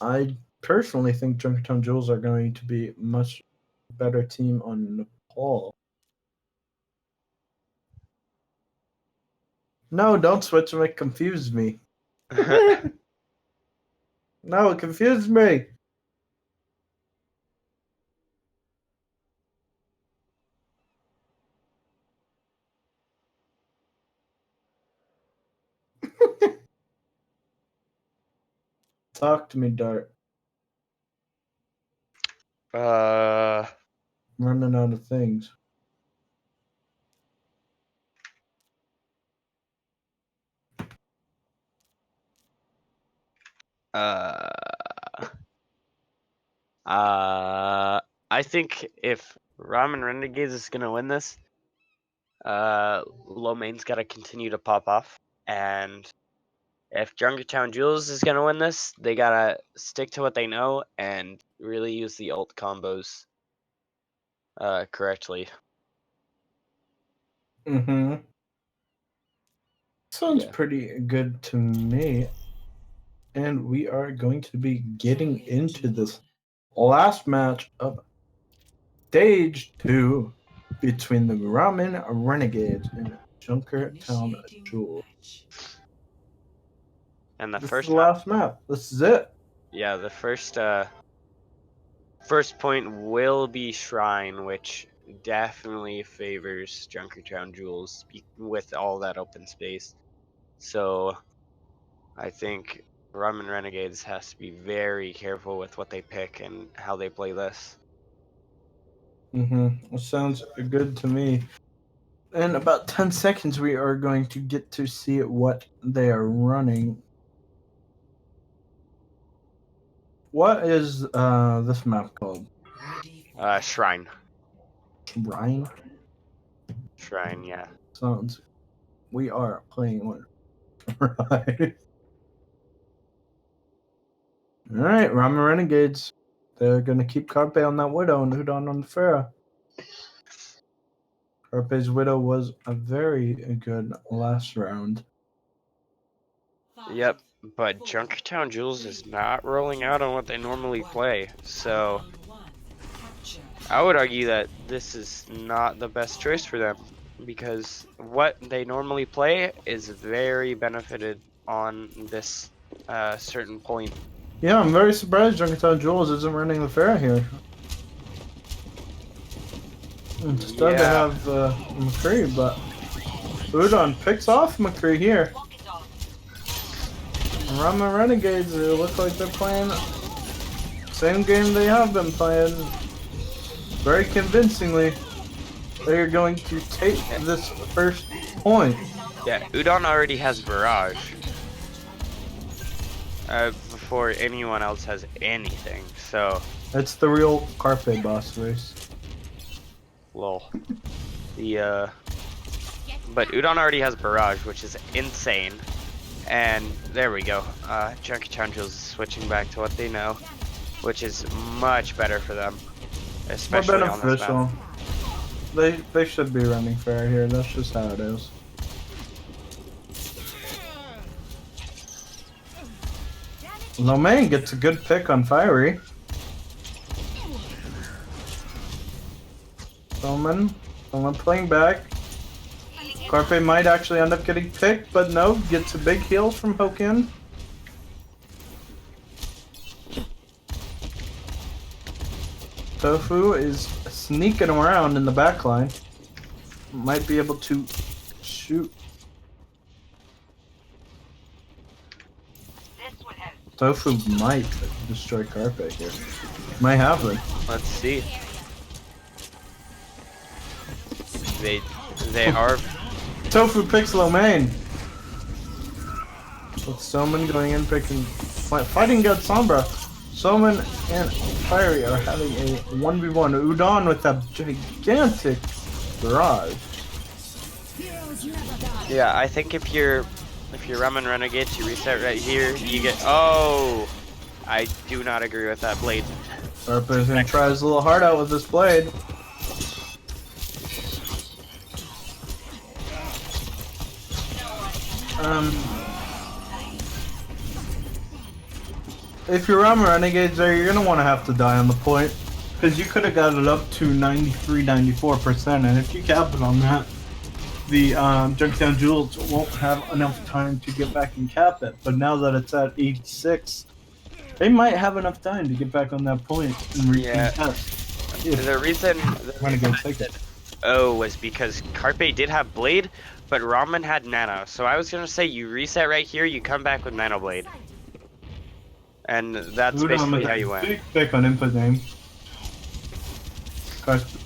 I personally think Junkertown Jules are going to be a much better team on Nepal. No, don't switch them. It confused me. No, it confused me. Talk to me, Dart. Running out of things. I think if Ramen Renegades is gonna win this, Low Main's gotta continue to pop off, and if Junkertown Jules is gonna win this, they gotta stick to what they know and really use the ult combos correctly. Sounds pretty good to me. And we are going to be getting into this last match of stage 2 between the Ramen Renegades and Junkertown Initiating Jewel. match. And the This is first the last map. This is it. yeah, the first point will be Shrine, which definitely favors Junkertown Jewels with all that open space. So I think Ramen Renegades has to be very careful with what they pick and how they play this. It sounds good to me. In about 10 seconds, we are going to get to see what they are running. What is this map called? Ready for Shrine. Shrine? Shrine, yeah. Sounds. We are playing one. Right. Alright, Ramen Renegades. They're gonna keep Carpe on that Widow and Udon on the Pharah. Carpe's Widow was a very good last round. Yep, but Junkertown Jewels is not rolling out on what they normally play, so I would argue that this is not the best choice for them because what they normally play is very benefited on this certain point. Yeah, I'm very surprised Junkertown Jules isn't running the Pharah here. Instead they have McCree, but Udon picks off McCree here. Ramen Renegades, they look like they're playing same game they have been playing. Very convincingly. They are going to take this first point. Yeah, Udon already has Barrage before anyone else has anything, so It's the real Carpe boss race. lol. But Udon already has Barrage, which is insane. And there we go. Junkertown Jewels is switching back to what they know, which is much better for them, especially More on this beneficial. map. They should be running fair here. That's just how it is. Lomain gets a good pick on Fiery. Someone playing back. Carpe might actually end up getting picked, but no, gets a big heal from Hokin. Tofu is sneaking around in the backline. Might be able to shoot. Tofu might destroy Carpe here. Might have it. Let's see. They are. Tofu picks Lomain. With Soman going in picking, fighting against Sombra. Soman and Fiery are having a 1v1. Udon with that gigantic barrage. Yeah, I think if you're Ramen Renegades, you reset right here. You get. Oh, I do not agree with that blade. Carpe's gonna try his little heart out with this blade. If you're Ramen Renegades there, you're gonna want to have to die on the point. Because you could have got it up to 93-94%, and if you cap it on that, the Junkertown Jewels won't have enough time to get back and cap it. But now that it's at 86, they might have enough time to get back on that point and recontest. Yeah. The reason Renegades take it. was because Carpe did have blade, but Ramen had nano. So I was gonna say you reset right here, you come back with nano blade, and that's basically how you went. Big pick on input name.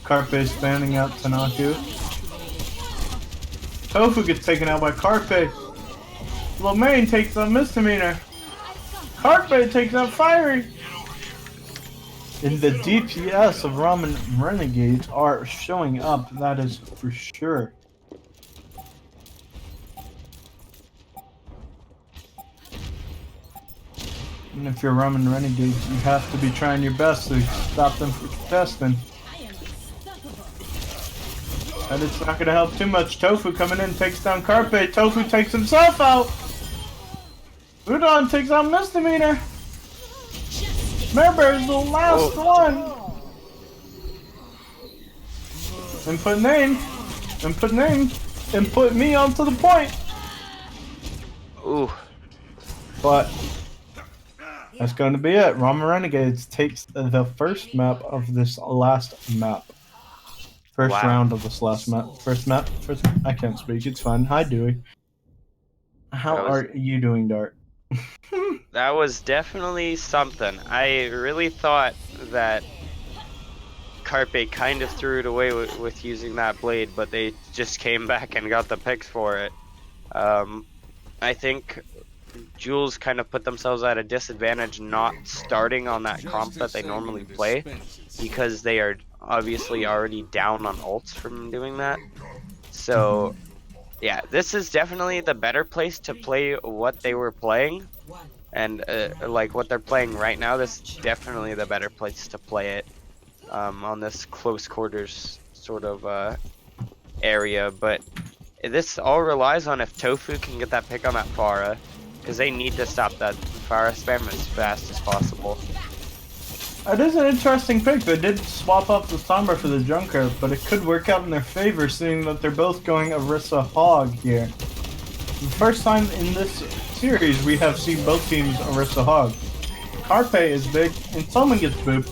Carpe spanning out Tanaku. Tofu gets taken out by Carpe. Lomain takes on Misdemeanor. Carpe takes out Fiery. And the DPS of Ramen Renegades are showing up, that is for sure. And if you're Ramen Renegades, you have to be trying your best to stop them from contesting. And it's not going to help too much. Tofu coming in takes down Carpe. Tofu takes himself out. Udon takes on Misdemeanor. Merebear's the last one! Input name! Input name! Input me onto the point! Ooh. But that's going to be it. Ramen Renegades takes the first map of this last map. First Wow. round of this last map. First map. I can't speak. It's fine. Hi, Dewey. How That was- are you doing, Dart? That was definitely something. I really thought that Carpe kind of threw it away with using that blade, but they just came back and got the picks for it. I think Jules kind of put themselves at a disadvantage not starting on that comp that they normally play, because they are obviously already down on ults from doing that. So yeah, this is definitely the better place to play what they were playing, and like what they're playing right now. This is definitely the better place to play it on this close quarters sort of area. But this all relies on if Tofu can get that pick on that Pharah, because they need to stop that Pharah spam as fast as possible. It is an interesting pick. They did swap up the Sombra for the Junker, but it could work out in their favor, seeing that they're both going Orisa Hog here. The first time in this series we have seen both teams Orisa Hog. Carpe is big, and someone gets booped,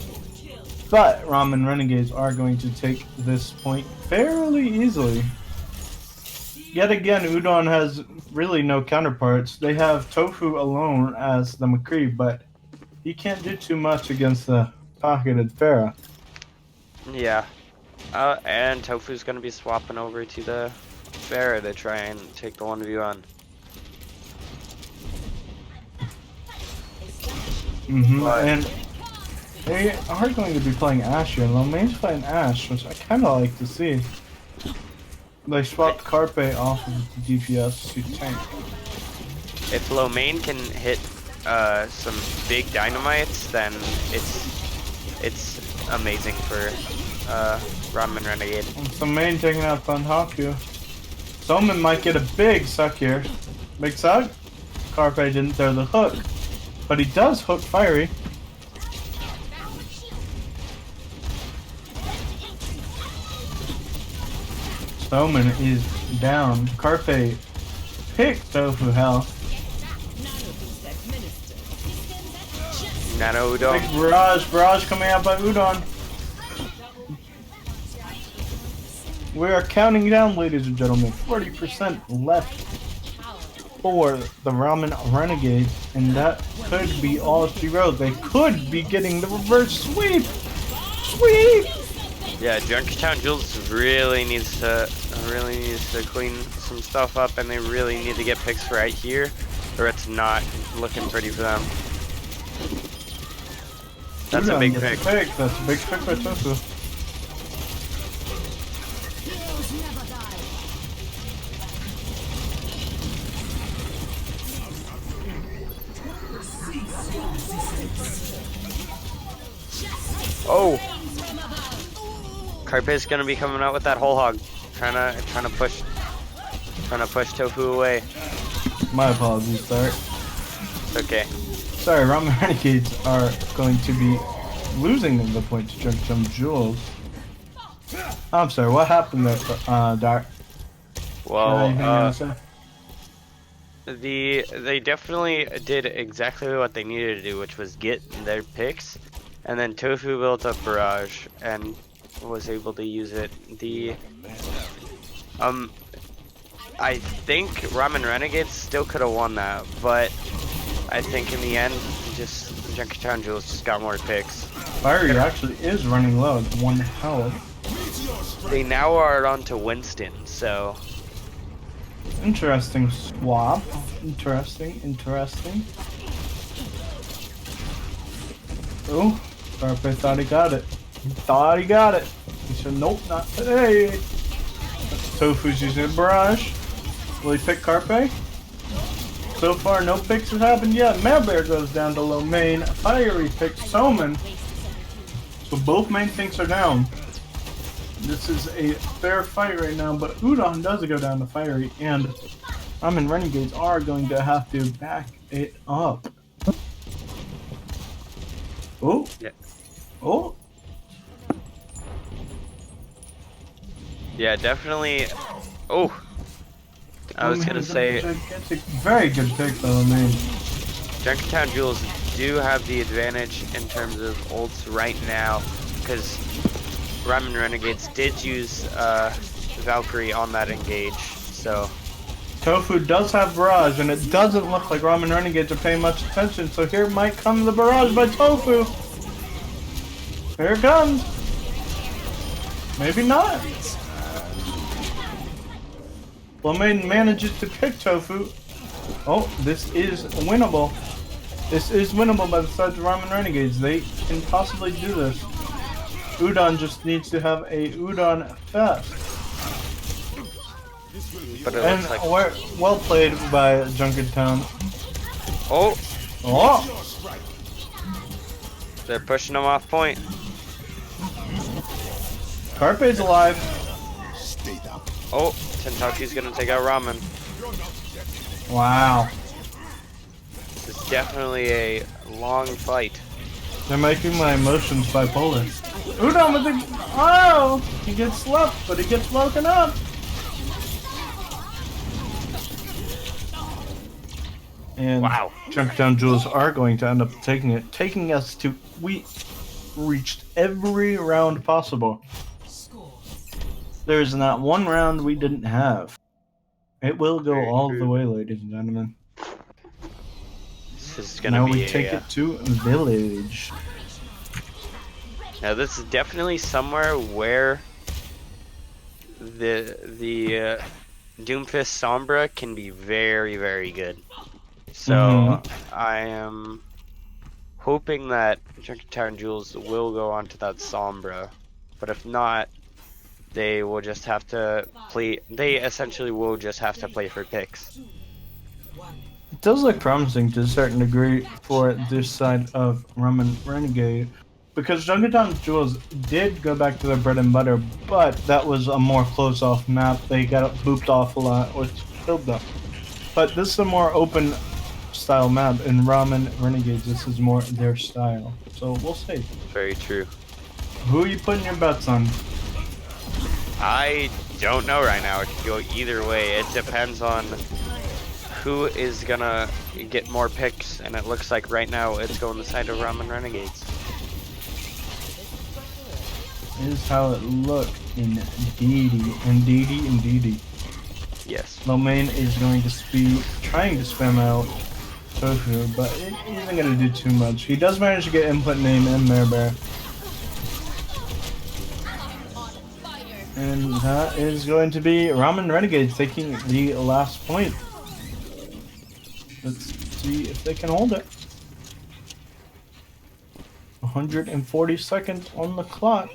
but Ramen Renegades are going to take this point fairly easily. Yet again, Udon has really no counterparts. They have Tofu alone as the McCree, but he can't do too much against the pocketed Pharah. Yeah. And Tofu's gonna be swapping over to the Pharah to try and take the 1v1. And they are going to be playing Ashe here. Lomain's playing Ashe, which I kind of like to see. They swapped Carpe off of the DPS to tank. If Lomain can hit some big dynamites, then it's amazing for Ramen Renegade. So main taking out Thunhaku. Soman might get a big suck here. Big suck? Carpe didn't throw the hook, but he does hook Fiery. Soman is down. Carpe picked Tofu health. Nano Udon. Big barrage coming out by Udon. We are counting down, ladies and gentlemen. 40% left for the Ramen Renegades, and that could be all she wrote. They could be getting the reverse sweep. Sweep. Yeah, Junkertown Jules really needs to clean some stuff up, and they really need to get picks right here, or it's not looking pretty for them. That's a big pick. That's a big pick by Tofu. Oh, Carpe's gonna be coming out with that whole hog, trying to push Tofu away. My apologies, Dart. It's okay. Sorry, Ramen Renegades are going to be losing the point to Junkertown Jules. I'm sorry, what happened there, Dart? Well, they definitely did exactly what they needed to do, which was get their picks, and then Tofu built up barrage and was able to use it. I think Ramen Renegades still could have won that, but I think in the end, just Junkertown Jules just got more picks. Fiery actually is running low at 1 health. They now are on to Winston, so Interesting swap. Interesting. Oh, Carpe thought he got it. He said, nope, not today. Tofu's using a barrage. Will he pick Carpe? So far, no picks have happened yet. Merebear goes down to low main. Fiery picks Soman. So both main things are down. This is a fair fight right now, but Udon does go down to Fiery, and Ramen Renegades are going to have to back it up. Oh. Yeah. Oh. Yeah, definitely. Oh, I was gonna say Gigantic, very good pick though, man. Junkertown Jewels do have the advantage in terms of ults right now, because Ramen Renegades did use Valkyrie on that engage, so Tofu does have barrage, and it doesn't look like Ramen Renegades are paying much attention. So here might come the barrage by Tofu. Here it comes. Maybe not. Lamain manages to pick Tofu. Oh, this is winnable. This is winnable by the side of Ramen Renegades. They can possibly do this. Udon just needs to have a Udon fest. but it And looks like well played by Junkertown. oh, Oh! they're pushing them off point. Carpe's alive. Oh, Tentaki's gonna take out Ramen. Wow. This is definitely a long fight. They're making my emotions bipolar. Udon with the... Oh! He gets slept, but he gets woken up. And Wow. Junkertown Jewels are going to end up taking it, taking us to... We reached every round possible. Score. There is not one round we didn't have. It will go Very all true. the way, ladies and gentlemen. This is gonna Now be we take it to Village. Now this is definitely somewhere where the Doomfist Sombra can be very, very good. So I am hoping that Junkertown Jewels will go onto that Sombra, but if not, they will just have to play. They essentially will just have to play for picks. It does look promising to a certain degree for this side of Ramen Renegade, because Junkertown Jewels did go back to their bread and butter, but that was a more close-off map. They got booped off a lot, which killed them. But this is a more open style map, and Ramen Renegades, this is more their style. So we'll see. Very true. Who are you putting your bets on? I don't know right now. It could go either way. It depends on who is gonna get more picks, and it looks like right now it's going the side of Ramen Renegades. Is how it looked indeedy. Yes. Lomain is going to be trying to spam out Tofu, but it isn't going to do too much. He does manage to get input name and Mare Bear. And that is going to be Ramen Renegades taking the last point. Let's see if they can hold it. 140 seconds on the clock.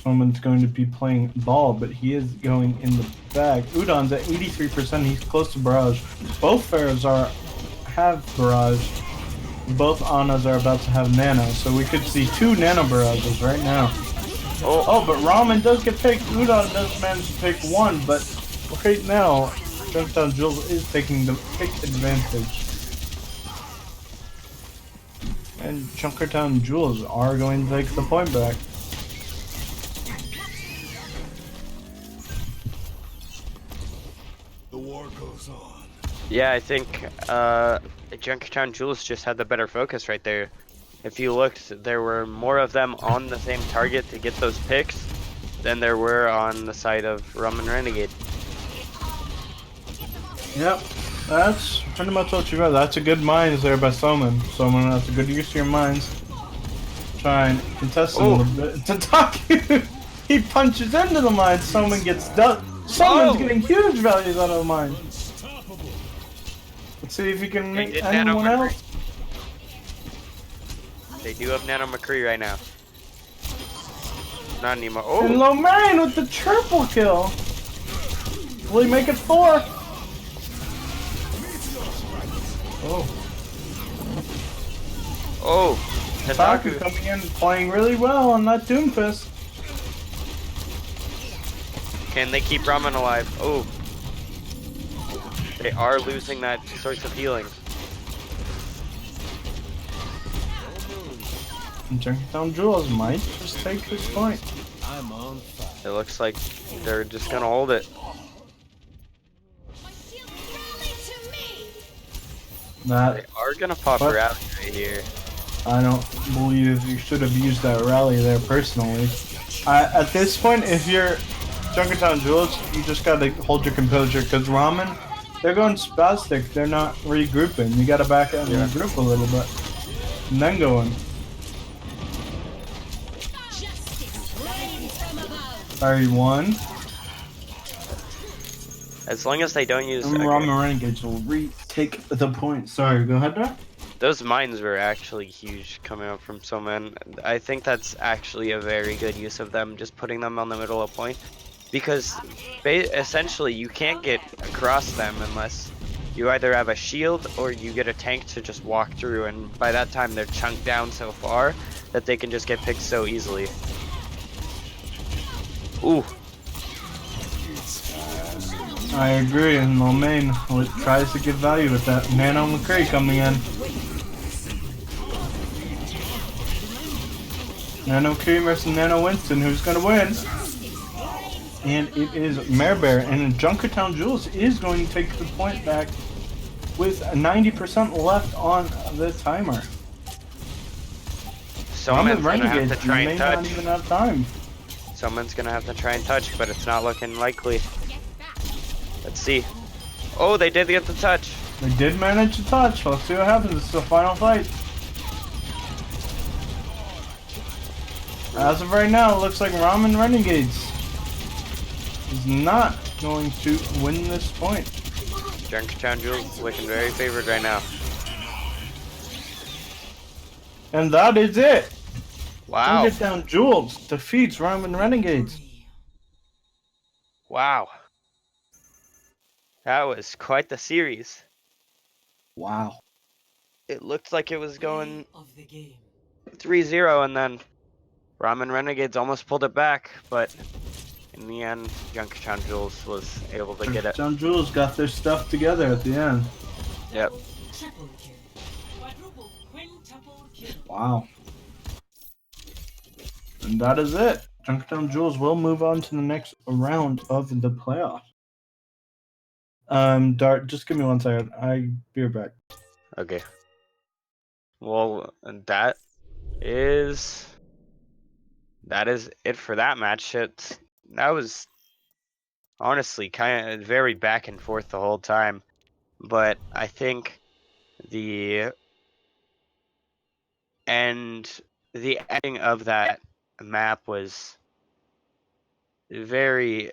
Someone's going to be playing ball, but he is going in the bag. Udon's at 83%. He's close to barrage. Both Pharaohs have barrage. Both Annas are about to have nano, so we could see 2 nano barrages right now. Oh, but Ramen does get picked. Udon does manage to pick 1, but right now, Junkertown Jewels is taking the pick advantage. And Junkertown Jewels are going to take the point back. The war goes on. Yeah, I think Junkertown Jewels just had the better focus right there. If you looked, there were more of them on the same target to get those picks than there were on the side of Ramen Renegade. Yep, that's pretty much what you got. That's a good minds there by Soman. Soman, that's a good use of your minds. Try and contest him a little bit. To talk, he punches into the mine. Soman gets done. Soman's getting huge values out of the mine. Let's see if he can make anyone else. They do have Nano McCree right now. Not anymore. And Oh! Lomain with the triple kill. Will he make it 4? Oh. Oh! Taku Tentaku. coming in, playing really well on that Doomfist. Can they keep Ramen alive? Oh. They are losing that source of healing. Junkertown Jewels might just take this point. It looks like they're just gonna hold it. That They are gonna pop What? Rally right here. I don't believe you should have used that rally there personally. At this point, if you're Junkertown Jewels, you just gotta hold your composure because Ramen, they're going spastic. They're not regrouping. You gotta back out and regroup a little bit, and then go in. Sorry, one. As long as they don't use. And Okay. Ramen Renegades will retake the point. Sorry, go ahead, Doc. Those mines were actually huge coming up from Soman. I think that's actually a very good use of them, just putting them on the middle of point. Because essentially you can't get across them unless you either have a shield or you get a tank to just walk through, and by that time they're chunked down so far that they can just get picked so easily. Ooh. I agree, and Lomain tries to get value with that. Nano McCree coming in. Nano McCree versus Nano Winston, who's gonna win? And it is Marebear, and Junkertown Jewels is going to take the point back with 90% left on the timer. Someone's gonna have to try may and not touch. even have time. Someone's gonna have to try and touch, but it's not looking likely. Let's see. Oh, they did get the touch. They did manage to touch. Let's see what happens. It's the final fight. As of right now, it looks like Ramen Renegades is not going to win this point. Junkertown Jewels looking very favored right now. And that is it. Wow. Junkertown Jewels defeats Ramen Renegades. Wow. That was quite the series. Wow. It looked like it was going Of the game. 3-0, and then Ramen Renegades almost pulled it back, but in the end, Junkertown Jewels was able to get it. Junkertown Jewels got their stuff together at the end. Yep. Triple kill. Quadruple, quintuple kill. Wow. And that is it. Junkertown Jewels will move on to the next round of the playoff. Dart, just give me 1 second. I'll be right back. Okay. Well, that is it for that match. That was honestly kind of very back and forth the whole time, but I think the ending of that map was very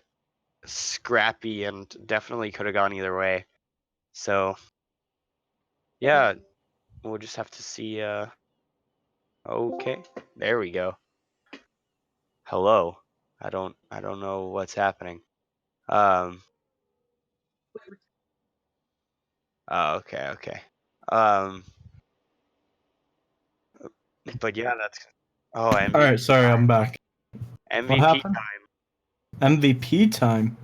scrappy and definitely could have gone either way. So yeah, we'll just have to see. Okay, there we go. Hello. I don't know what's happening. Oh, okay. Um, but yeah, that's MVP. All right, sorry, I'm back. MVP What happened? time. MVP time.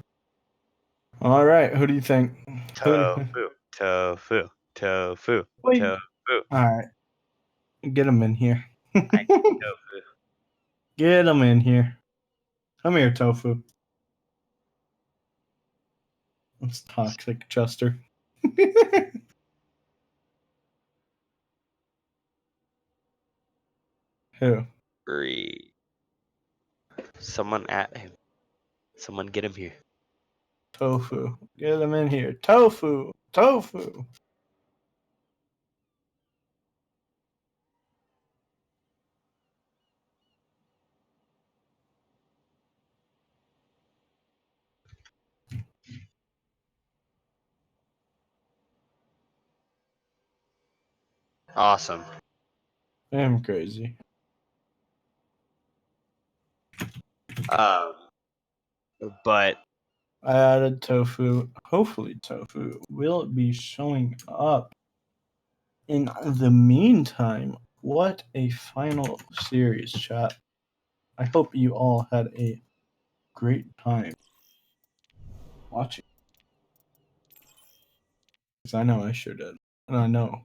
All right, who do you think? Tofu. Wait. Tofu. All right, get him in here. I need tofu. Get him in here. Come here, Tofu. That's toxic, Chester. Who? Free. Someone at him. Someone get him here. Tofu. Get him in here. Tofu. Tofu. Awesome. I'm crazy. But I added Tofu. Hopefully, Tofu will be showing up. In the meantime, what a final series, chat. I hope you all had a great time. watching. Because I know I sure did. And I know.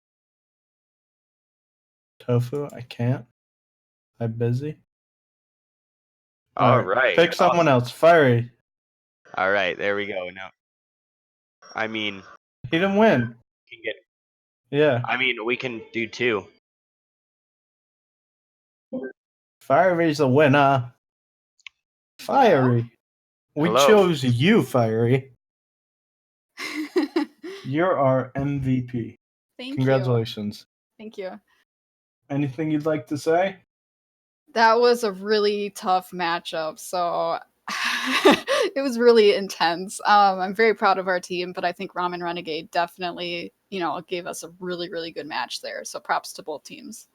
Tofu, I can't. I'm busy. All right. Pick someone else. Fiery. All right, there we go. Now, I mean, He didn't win. can get. Yeah. I mean, we can do 2. Fiery's the winner. Fiery. We Hello. chose you, Fiery. You're our MVP. Thank Congratulations. you. Thank you. Anything you'd like to say? That was a really tough matchup. So it was really intense. I'm very proud of our team, but I think Ramen Renegade definitely, gave us a really, really good match there. So props to both teams.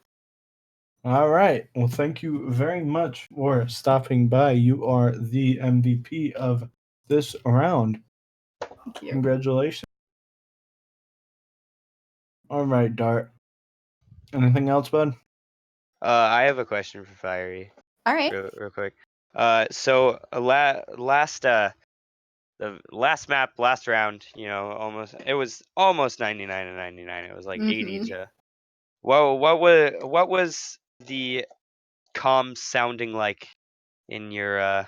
All right. Well, thank you very much for stopping by. You are the MVP of this round. Thank you. Congratulations. All right, Dart. Anything else, bud? I have a question for Fiery, All right. real quick. So the last map, last round, it was almost 99 and 99. It was like 80 to. Well, what was the comms sounding like in your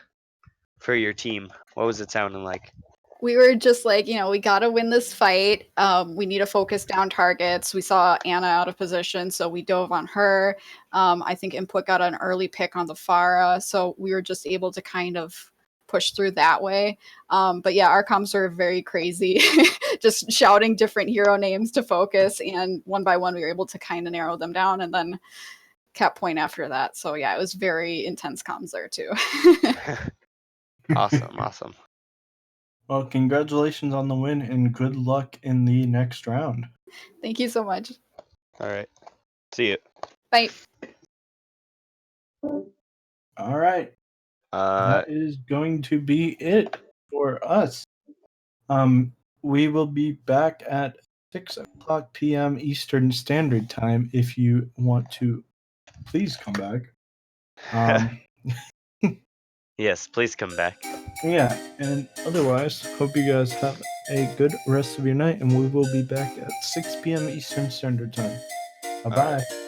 for your team? What was it sounding like? We were just like, we got to win this fight. We need to focus down targets. We saw Anna out of position, so we dove on her. I think Input got an early pick on the Pharah, so we were just able to kind of push through that way. But yeah, our comms were very crazy, just shouting different hero names to focus, and one by one we were able to kind of narrow them down, and then cap point after that. So yeah, it was very intense comms there too. Awesome. Well, congratulations on the win and good luck in the next round. Thank you so much. All right. See you. Bye. All right. That is going to be it for us. We will be back at 6:00 p.m. Eastern Standard Time. If you want to, please come back. Yes, please come back. Yeah, and otherwise, hope you guys have a good rest of your night, and we will be back at 6 p.m. Eastern Standard Time. Bye-bye. All right.